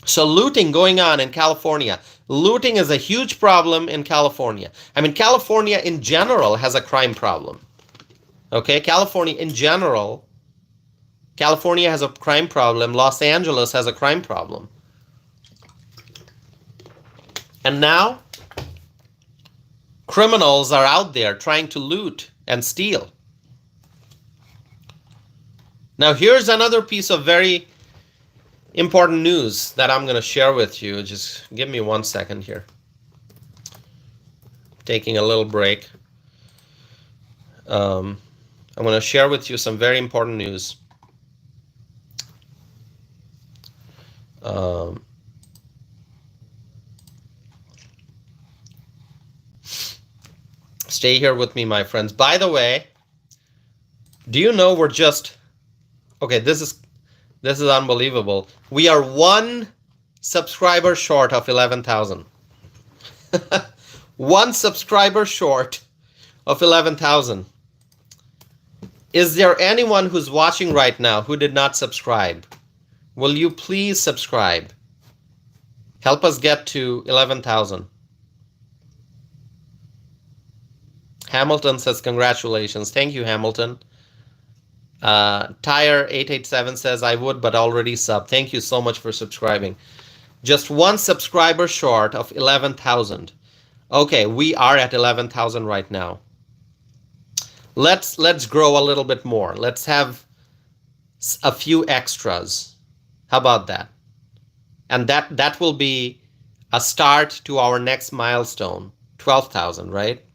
So looting going on in California. Looting is a huge problem in California. I mean, California in general has a crime problem. Okay, California in general, California has a crime problem. Los Angeles has a crime problem. And now, criminals are out there trying to loot and steal. Now, here's another piece of very important news that I'm going to share with you. Just give me 1 second here. Taking a little break. I'm going to share with you some very important news. Stay here with me, my friends. By the way, do you know we're just... Okay, this is unbelievable. We are 1 subscriber short of 11,000. 1 subscriber short of 11,000. Is there anyone who's watching right now who did not subscribe? Will you please subscribe? Help us get to 11,000. Hamilton says congratulations. Thank you, Hamilton. Tire887 says, I would, but already sub. Thank you so much for subscribing. Just 1 subscriber short of 11,000. Okay, we are at 11,000 right now. Let's grow a little bit more. Let's have a few extras. How about that? And that will be a start to our next milestone, 12,000, right?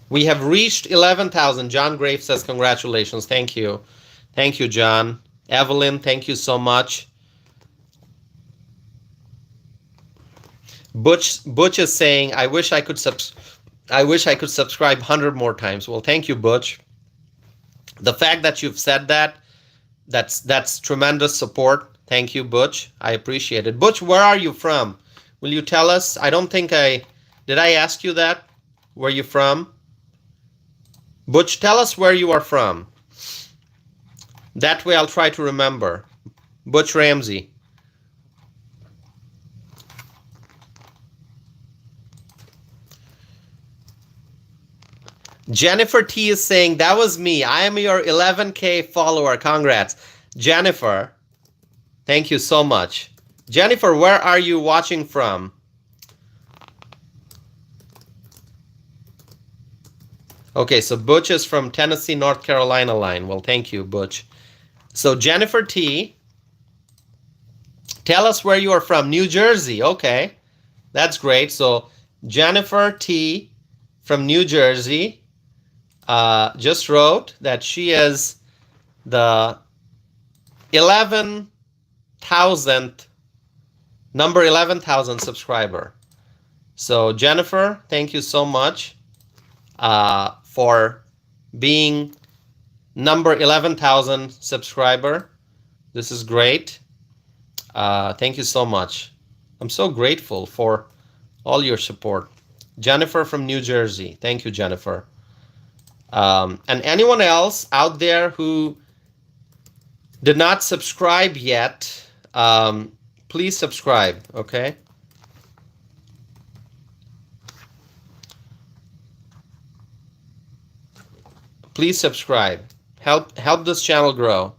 We have reached 11,000. John Graves says, congratulations. Thank you. Thank you, John. Evelyn, thank you so much. Butch is saying, I wish I could subscribe 100 more times. Well, thank you, Butch. The fact that you've said that's tremendous support. Thank you, Butch. I appreciate it. Butch, where are you from? Will you tell us? I don't think did I ask you that? Where you from? Butch, tell us where you are from. That way I'll try to remember. Butch Ramsey. Jennifer T is saying, that was me. I am your 11K follower. Congrats. Jennifer, thank you so much. Jennifer, where are you watching from? Okay, so Butch is from Tennessee, North Carolina line. Well, thank you, Butch. So Jennifer T, tell us where you are from. New Jersey. Okay, that's great. So Jennifer T from New Jersey just wrote that she is the 11,000th, number 11,000 subscriber. So Jennifer, thank you so much for being number 11,000 subscriber. This is great. Thank you so much. I'm so grateful for all your support. Jennifer from New Jersey. Thank you, Jennifer. And anyone else out there who did not subscribe yet, please subscribe, okay? Please subscribe. Help this channel grow.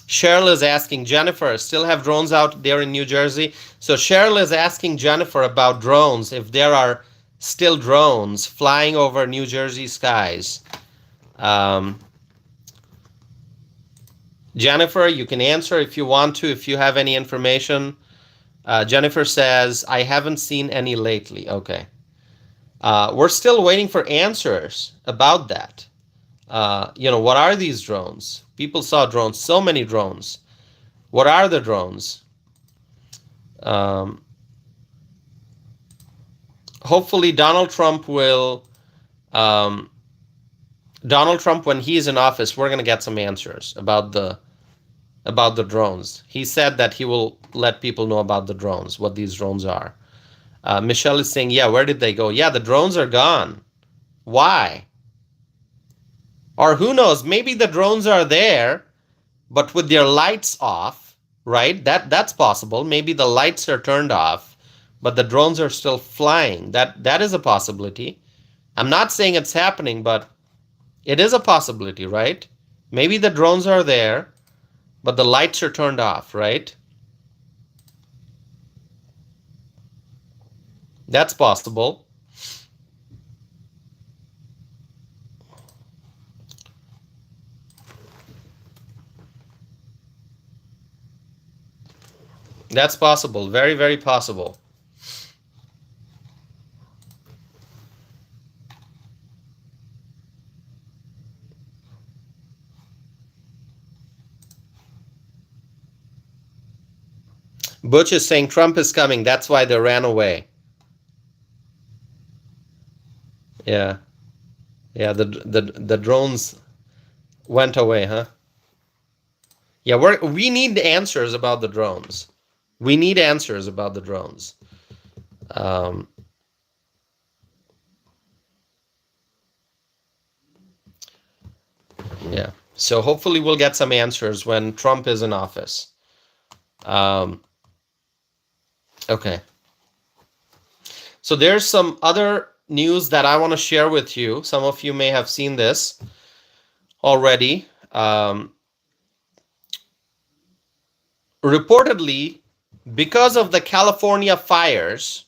Cheryl is asking, Jennifer, still have drones out there in New Jersey? So Cheryl is asking Jennifer about drones, if there are still drones flying over New Jersey skies. Um, Jennifer, you can answer if you want to, if you have any information. Jennifer says, I haven't seen any lately. Okay. We're still waiting for answers about that. What are these drones? People saw drones, so many drones. What are the drones? Hopefully Donald Trump, when he's in office, we're going to get some answers about the drones. He said that he will let people know about the drones, what these drones are. Michelle is saying, yeah, where did they go? Yeah, the drones are gone. Why? Or who knows, maybe the drones are there, but with their lights off, right? That's possible. Maybe the lights are turned off, but the drones are still flying. That is a possibility. I'm not saying it's happening, but it is a possibility, right? Maybe the drones are there, but the lights are turned off, right? That's possible. That's possible. Very, very possible. Butch is saying Trump is coming. That's why they ran away. Yeah. Yeah, the drones went away, huh? Yeah, we need answers about the drones. We need answers about the drones. Yeah. So hopefully we'll get some answers when Trump is in office. Okay. So there's some other news that I want to share with you. Some of you may have seen this already. Reportedly, because of the California fires,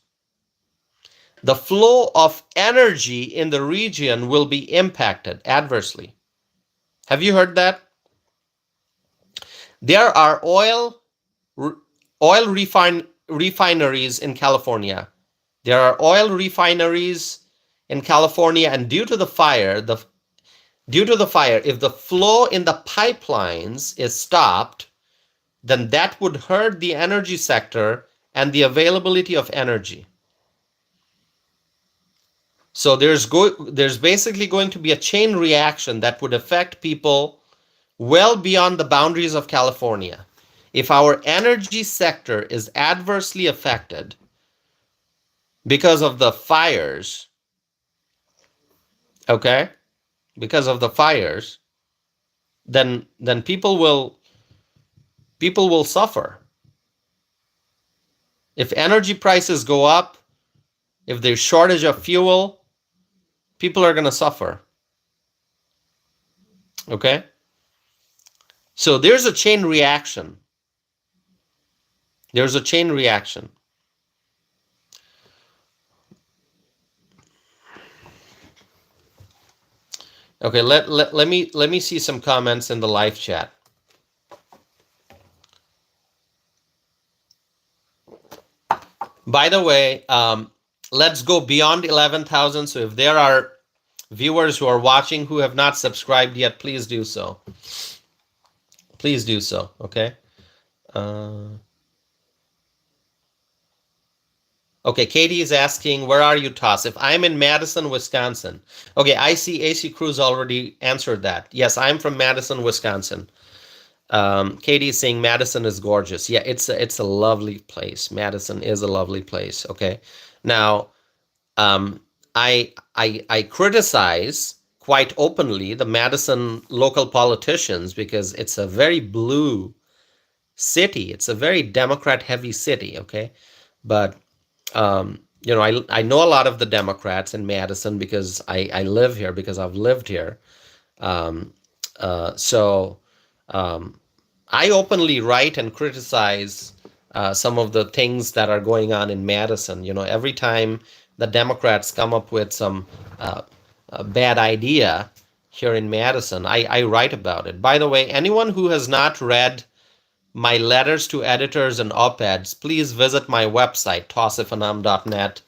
the flow of energy in the region will be impacted adversely. Have you heard that? There are oil refineries in California. There are oil refineries in California, and due to the fire, if the flow in the pipelines is stopped, then that would hurt the energy sector and the availability of energy. So there's basically going to be a chain reaction that would affect people well beyond the boundaries of California. If our energy sector is adversely affected because of the fires, okay, because of the fires, then people will suffer. If energy prices go up, if there's shortage of fuel, people are going to suffer. Okay? So there's a chain reaction. There's a chain reaction. Okay, let me see some comments in the live chat. By the way, let's go beyond 11,000. So if there are viewers who are watching who have not subscribed yet, please do so. Please do so, okay? Okay, Katie is asking, where are you, Toss? If I'm in Madison, Wisconsin. Okay, I see AC Cruz already answered that. Yes, I'm from Madison, Wisconsin. Katie is saying Madison is gorgeous. Yeah, it's a lovely place. Madison is a lovely place. Okay, now I criticize quite openly the Madison local politicians because it's a very blue city. It's a very Democrat heavy city. Okay, but I know a lot of the Democrats in Madison because I live here, because I've lived here. So I openly write and criticize some of the things that are going on in Madison. Every time the Democrats come up with some bad idea here in Madison, I write about it. By the way, anyone who has not read my letters to editors and op-eds, please visit my website, tosifanam.net,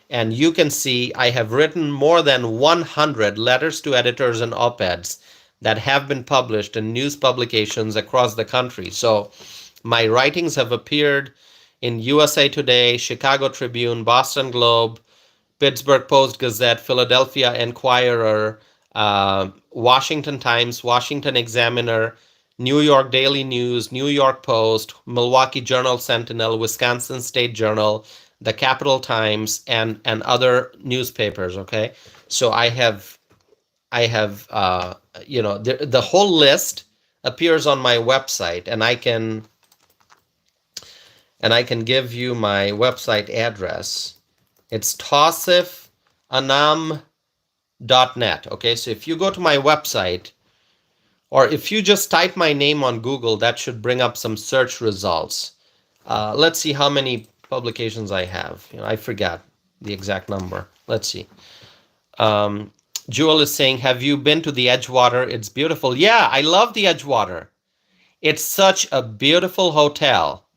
and you can see I have written more than 100 letters to editors and op-eds that have been published in news publications across the country. So my writings have appeared in USA Today, Chicago Tribune, Boston Globe, Pittsburgh Post-Gazette, Philadelphia Inquirer, Washington Times, Washington Examiner, New York Daily News, New York Post, Milwaukee Journal-Sentinel, Wisconsin State Journal, the Capital Times, and other newspapers. Okay, so I have the whole list appears on my website, and I can give you my website address. It's tosifanam.net. Okay, so if you go to my website, or if you just type my name on Google, that should bring up some search results. Let's see how many publications I have. I forgot the exact number. Let's see. Jewel is saying, have you been to the Edgewater? It's beautiful. Yeah, I love the Edgewater. It's such a beautiful hotel.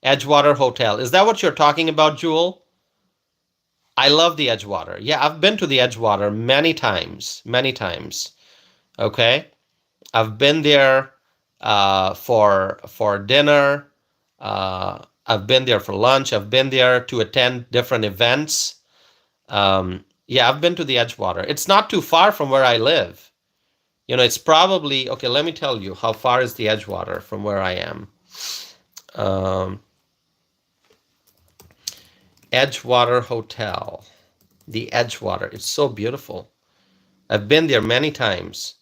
Edgewater Hotel. Is that what you're talking about, Jewel? I love the Edgewater. Yeah, I've been to the Edgewater many times. Okay? I've been there for dinner. I've been there for lunch. I've been there to attend different events. Yeah, I've been to the Edgewater. It's not too far from where I live. It's probably, okay, let me tell you, how far is the Edgewater from where I am? Edgewater Hotel. The Edgewater. It's so beautiful. I've been there many times.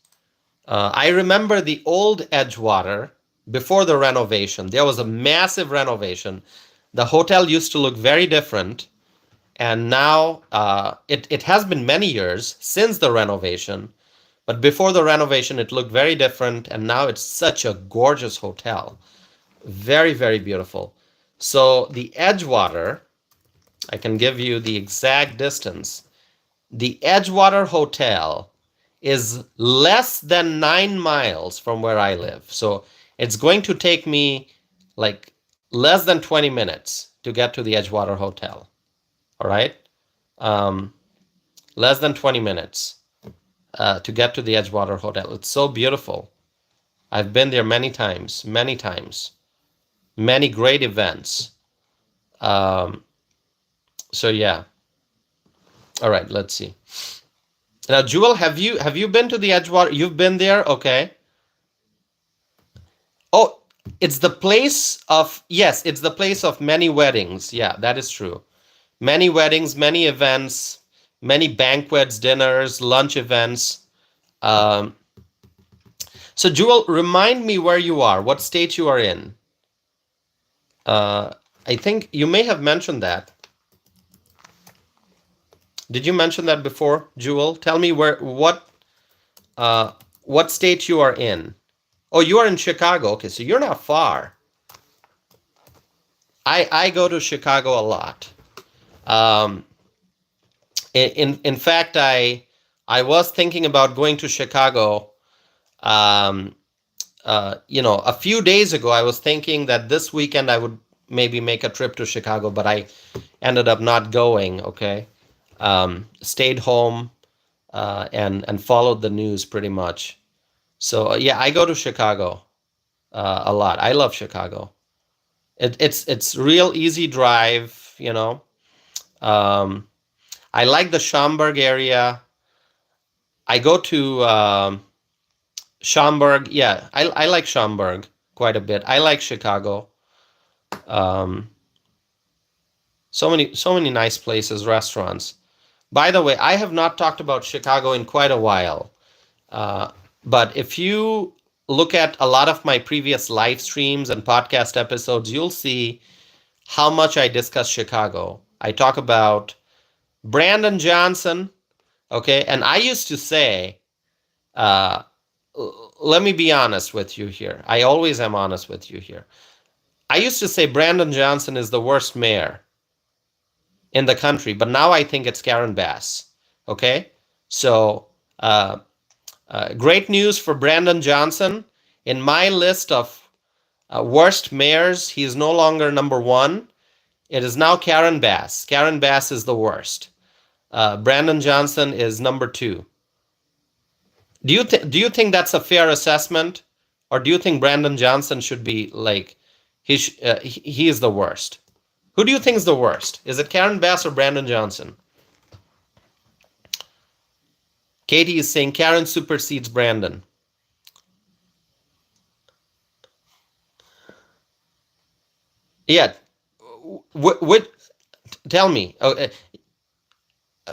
I remember the old Edgewater before the renovation. There was a massive renovation. The hotel used to look very different. And now it has been many years since the renovation. But before the renovation, it looked very different. And now it's such a gorgeous hotel. Very, very beautiful. So the Edgewater, I can give you the exact distance. The Edgewater Hotel is less than 9 miles from where I live. So it's going to take me like less than 20 minutes to get to the Edgewater Hotel. All right? Less than 20 minutes to get to the Edgewater Hotel. It's so beautiful. I've been there many times. Many great events. So yeah. All right, let's see. Now, Jewel, have you been to the Edgewater? You've been there? Okay. Oh, it's the place of many weddings. Yeah, that is true. Many weddings, many events, many banquets, dinners, lunch events. So, Jewel, remind me where you are, what state you are in. I think you may have mentioned that. Did you mention that before, Jewel? Tell me what state you are in. Oh, you are in Chicago. Okay, so you're not far. I go to Chicago a lot. In fact, I was thinking about going to Chicago. A few days ago, I was thinking that this weekend I would maybe make a trip to Chicago, but I ended up not going. Okay. Stayed home and followed the news pretty much. So yeah, I go to Chicago a lot. I love Chicago. It's real easy drive. I like the Schaumburg area. I go to Schaumburg. Yeah, I like Schaumburg quite a bit. I like Chicago. So many nice places, restaurants. By the way, I have not talked about Chicago in quite a while. But if you look at a lot of my previous live streams and podcast episodes, you'll see how much I discuss Chicago. I talk about Brandon Johnson, okay? And I used to say let me be honest with you here. I always am honest with you here. I used to say Brandon Johnson is the worst mayor in the country, but now I think it's Karen Bass. Okay? So, great news for Brandon Johnson. In my list of worst mayors, he is no longer number one. It is now Karen Bass. Karen Bass is the worst. Brandon Johnson is number two. Do you think that's a fair assessment, or do you think Brandon Johnson should be like he is the worst? Who do you think is the worst? Is it Karen Bass or Brandon Johnson? Katie is saying Karen supersedes Brandon. Yeah. What? Tell me. Oh,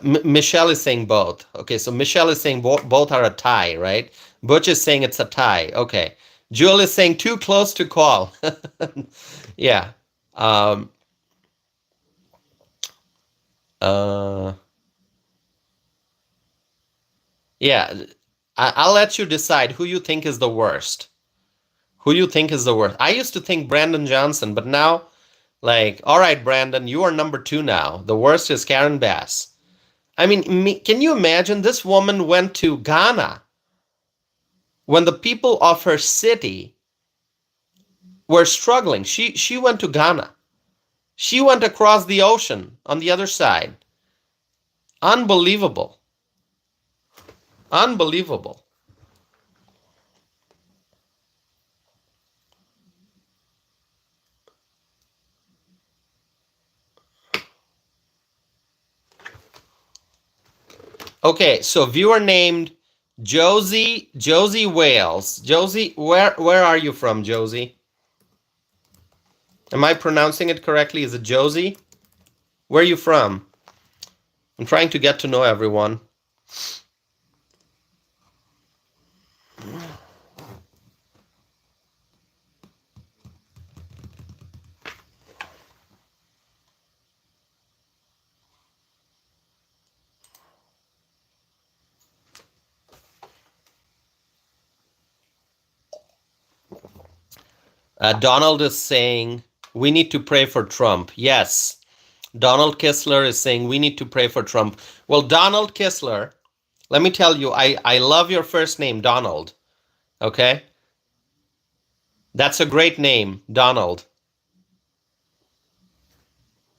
Michelle is saying both. Okay, so Michelle is saying both are a tie, right? Butch is saying it's a tie. Okay. Jewel is saying too close to call. Yeah. Yeah. I'll let you decide who you think is the worst. Who you think is the worst? I used to think Brandon Johnson, but now, like, all right, Brandon, you are number two now. The worst is Karen Bass. I mean, can you imagine this woman went to Ghana when the people of her city were struggling? She went to Ghana. She went across the ocean on the other side. Unbelievable. Unbelievable. Okay, so viewer named Josie Wales. Josie, where are you from, Josie? Am I pronouncing it correctly? Is it Josie? Where are you from? I'm trying to get to know everyone. Donald is saying, we need to pray for Trump. Yes. Donald Kistler is saying, we need to pray for Trump. Well, Donald Kistler, let me tell you, I love your first name, Donald. Okay? That's a great name, Donald.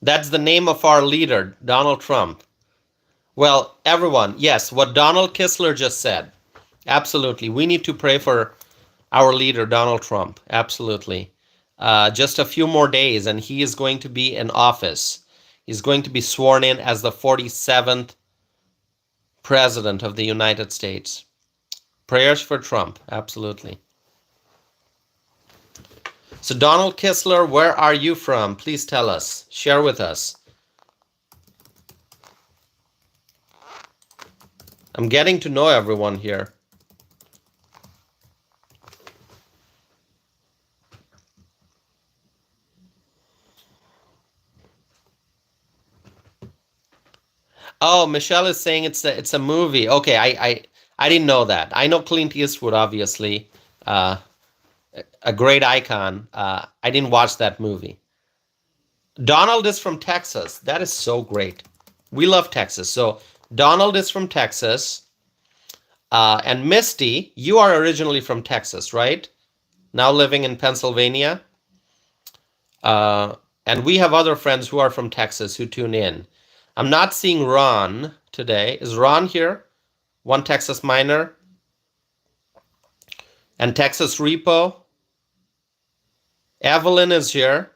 That's the name of our leader, Donald Trump. Well, everyone, yes, what Donald Kistler just said. Absolutely. We need to pray for our leader, Donald Trump. Absolutely. Just a few more days, and he is going to be in office. He's going to be sworn in as the 47th President of the United States. Prayers for Trump. Absolutely. So, Donald Kistler, where are you from? Please tell us. Share with us. I'm getting to know everyone here. Oh, Michelle is saying it's a movie. Okay, I didn't know that. I know Clint Eastwood, obviously, a great icon. I didn't watch that movie. Donald is from Texas. That is so great. We love Texas. So Donald is from Texas, and Misty, you are originally from Texas, right? Now living in Pennsylvania. And we have other friends who are from Texas who tune in. I'm not seeing Ron today. Is Ron here? One Texas Miner. And Texas Repo. Evelyn is here.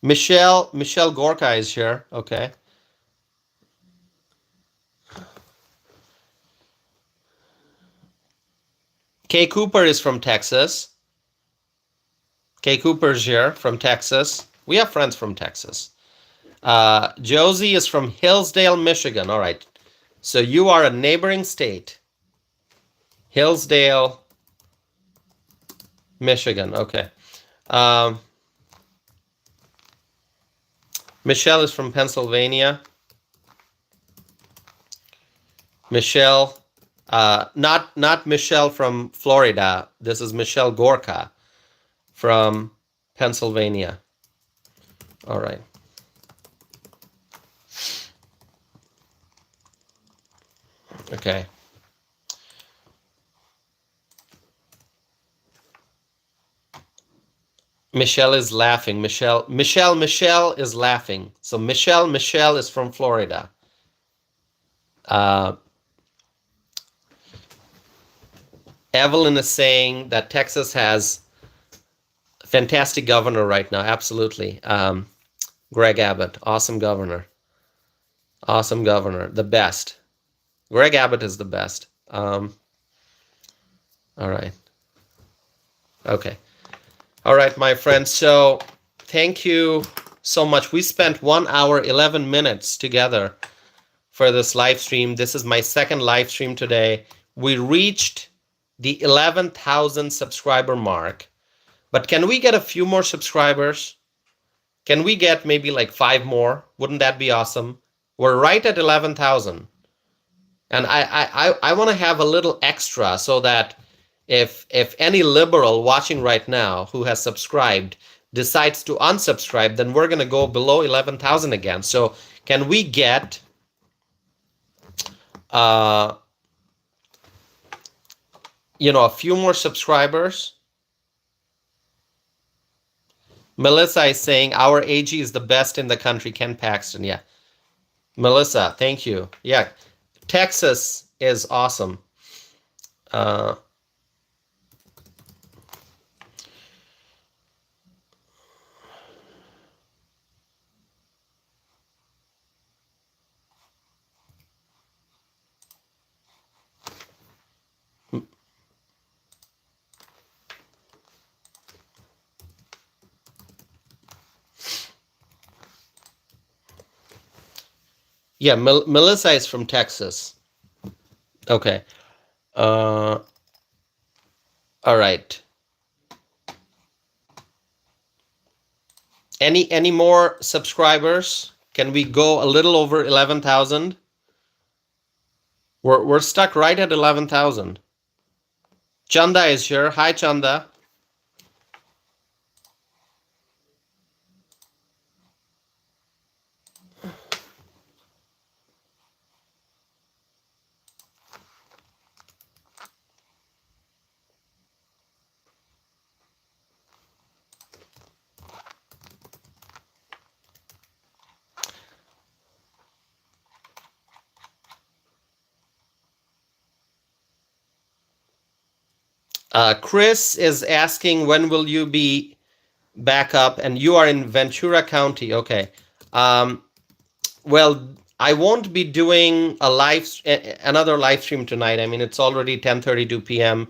Michelle Gorka is here. Okay. Kay Cooper is from Texas. Kay Cooper's here from Texas. We have friends from Texas. Josie is from Hillsdale, Michigan. All right. So you are a neighboring state. Hillsdale, Michigan. Okay. Michelle is from Pennsylvania. Michelle Not Michelle from Florida. This is Michelle Gorka from Pennsylvania. All right. Okay. Michelle is laughing. Michelle is laughing. So Michelle is from Florida. Uh, Evelyn is saying that Texas has a fantastic governor right now. Absolutely. Greg Abbott, awesome governor. Awesome governor. The best. Greg Abbott is the best. All right. Okay. All right, my friends. So thank you so much. We spent 1 hour, 11 minutes together for this live stream. This is my second live stream today. We reached the 11,000 subscriber mark. But can we get a few more subscribers? Can we get maybe like 5 more? Wouldn't that be awesome? We're right at 11,000. And I want to have a little extra so that if any liberal watching right now who has subscribed decides to unsubscribe, then we're going to go below 11,000 again. So can we get a few more subscribers? Melissa is saying our AG is the best in the country. Ken Paxton. Yeah. Melissa, thank you. Yeah. Texas is awesome. Yeah, Melissa is from Texas. Okay. All right. Any more subscribers? Can we go a little over 11,000? We're stuck right at 11,000. Chanda is here. Hi, Chanda. Chris is asking when will you be back up, and you are in Ventura County. Okay. Well, I won't be doing another live stream tonight. I mean, it's already 10:32 p.m.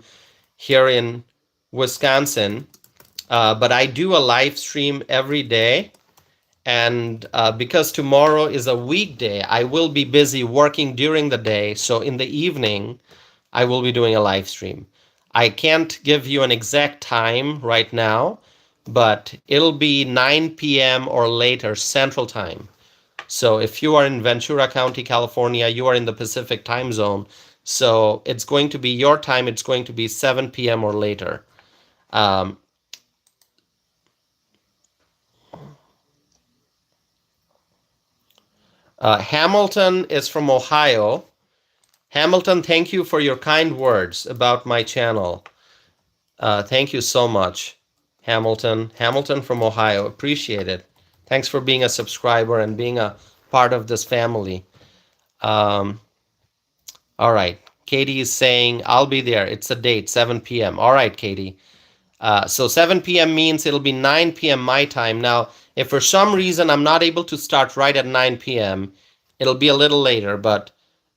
here in Wisconsin, but I do a live stream every day. And because tomorrow is a weekday, I will be busy working during the day. So in the evening, I will be doing a live stream. I can't give you an exact time right now, but it'll be 9 p.m. or later Central Time. So if you are in Ventura County, California, you are in the Pacific time zone. So it's going to be your time. It's going to be 7 p.m. or later. Hamilton is from Ohio. Hamilton, thank you for your kind words about my channel. Thank you so much, Hamilton. Hamilton from Ohio. Appreciate it. Thanks for being a subscriber and being a part of this family. All right. Katie is saying, I'll be there. It's a date, 7 p.m. All right, Katie. So 7 p.m. means it'll be 9 p.m. my time. Now, if for some reason I'm not able to start right at 9 p.m., it'll be a little later, but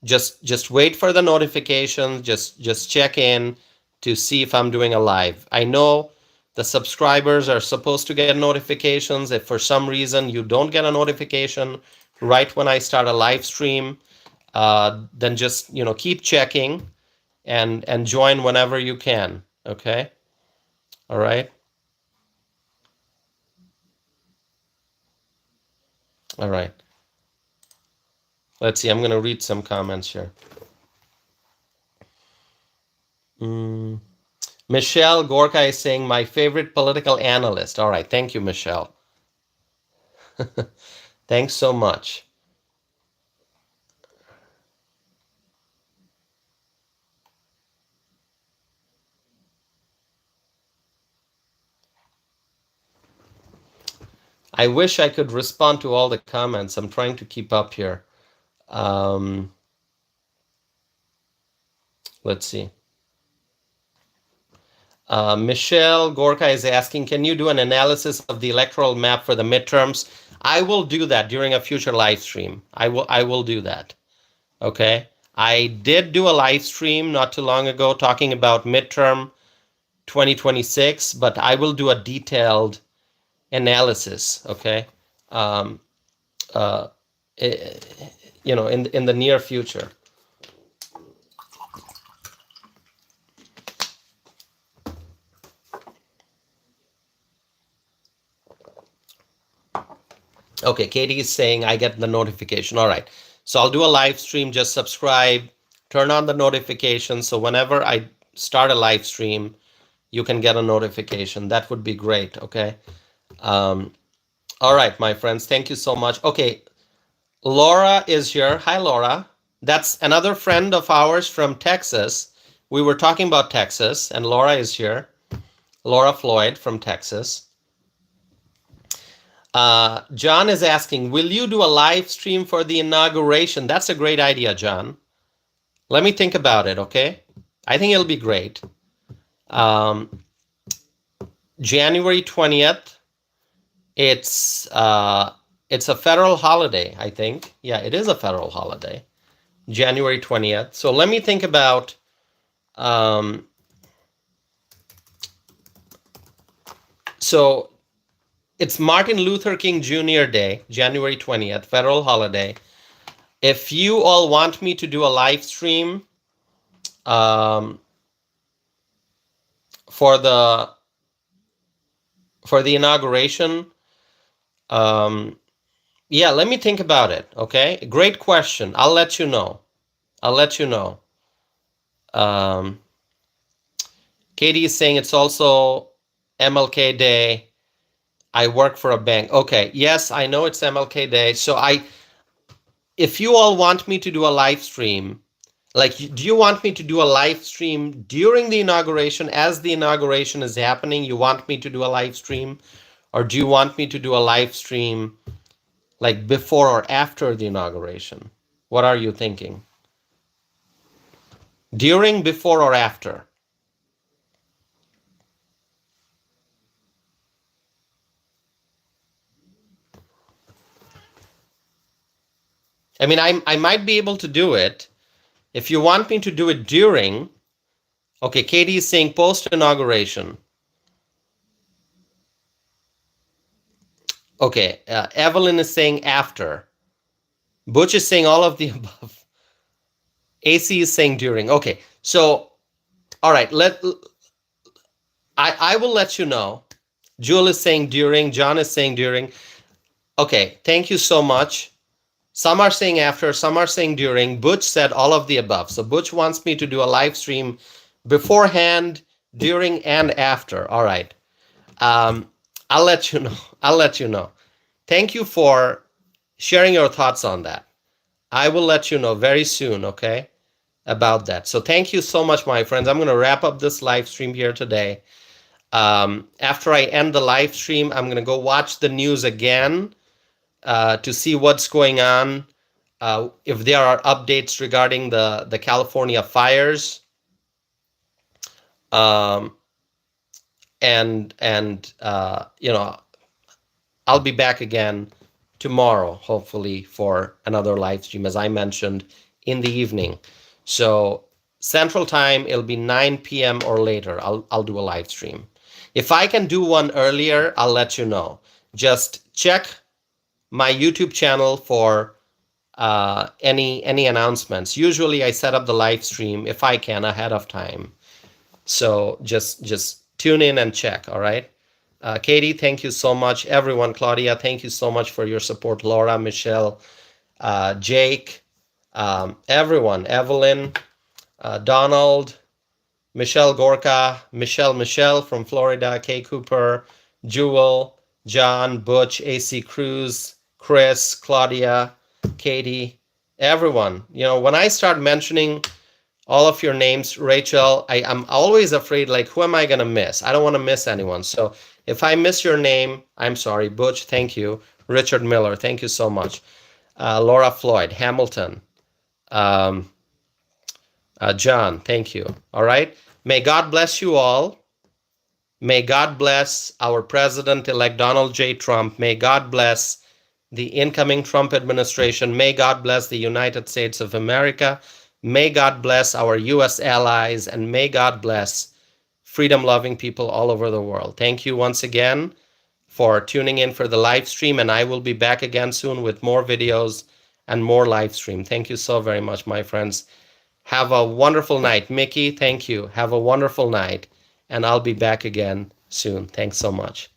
just wait for the notification. Just check in to see if I'm doing a live. I know the subscribers are supposed to get notifications. If for some reason you don't get a notification right when I start a live stream, then just keep checking and join whenever you can. Okay. All right. All right. Let's see. I'm going to read some comments here. Michelle Gorka is saying my favorite political analyst. All right, thank you, Michelle. Thanks so much. I wish I could respond to all the comments. I'm trying to keep up here. Let's see. Michelle Gorka is asking, can you do an analysis of the electoral map for the midterms? I will do that during a future live stream. I will do that. Okay. I did do a live stream not too long ago talking about midterm 2026, but I will do a detailed analysis. Okay. Um, uh, in the near future. Okay, Katie is saying I get the notification. All right. So I'll do a live stream. Just subscribe, turn on the notifications. So whenever I start a live stream, you can get a notification. That would be great. Okay. All right, my friends. Thank you so much. Okay. Laura is here. Hi, Laura. That's another friend of ours from Texas. We were talking about Texas, and Laura is here. Laura Floyd from Texas. John is asking, will you do a live stream for the inauguration? That's a great idea, John. Let me think about it, okay? I think it'll be great. January 20th, it's a federal holiday, I think. Yeah, it is a federal holiday, January 20th. So let me think about so it's Martin Luther King Jr. Day, January 20th, federal holiday. If you all want me to do a live stream for the inauguration, yeah, let me think about it, okay? Great question. I'll let you know. Katie is saying it's also MLK Day. I work for a bank. Okay, yes, I know it's MLK Day. So if you all want me to do a live stream, like, do you want me to do a live stream during the inauguration as the inauguration is happening? You want me to do a live stream? Or do you want me to do a live stream like before or after the inauguration? What are you thinking? During, before, or after? I mean, I might be able to do it. If you want me to do it during, okay, Katie is saying post-inauguration. Okay, Evelyn is saying after. Butch is saying all of the above. AC is saying during. Okay, so, all right, I will let you know. Jewel is saying during. John is saying during. Okay, thank you so much. Some are saying after, some are saying during. Butch said all of the above. So Butch wants me to do a live stream beforehand, during, and after. All right. I'll let you know. Thank you for sharing your thoughts on that. I will let you know very soon, okay, about that. So thank you so much, my friends. I'm going to wrap up this live stream here today. After I end the live stream, I'm going to go watch the news again to see what's going on, if there are updates regarding the California fires, and I'll be back again tomorrow, hopefully, for another live stream, as I mentioned, in the evening. So Central Time, it'll be 9 p.m. or later. I'll do a live stream. If I can do one earlier, I'll let you know. Just check my YouTube channel for any announcements. Usually I set up the live stream, if I can, ahead of time. So just tune in and check, all right? Katie, thank you so much. Everyone, Claudia, thank you so much for your support. Laura, Michelle, Jake, everyone, Evelyn, Donald, Michelle Gorka, Michelle from Florida, Kay Cooper, Jewel, John, Butch, AC Cruz, Chris, Claudia, Katie, everyone. When I start mentioning all of your names, Rachel, I'm always afraid, like, who am I going to miss? I don't want to miss anyone. So if I miss your name, I'm sorry. Butch, thank you. Richard Miller, thank you so much. Laura Floyd, Hamilton, um, John, thank you. All right. May God bless you all. May God bless our President-elect Donald J. Trump. May God bless the incoming Trump administration. May God bless the United States of America. May God bless our U.S. allies, and may God bless freedom-loving people all over the world. Thank you once again for tuning in for the live stream, and I will be back again soon with more videos and more live stream. Thank you so very much, my friends. Have a wonderful night. Mickey, thank you. Have a wonderful night, and I'll be back again soon. Thanks so much.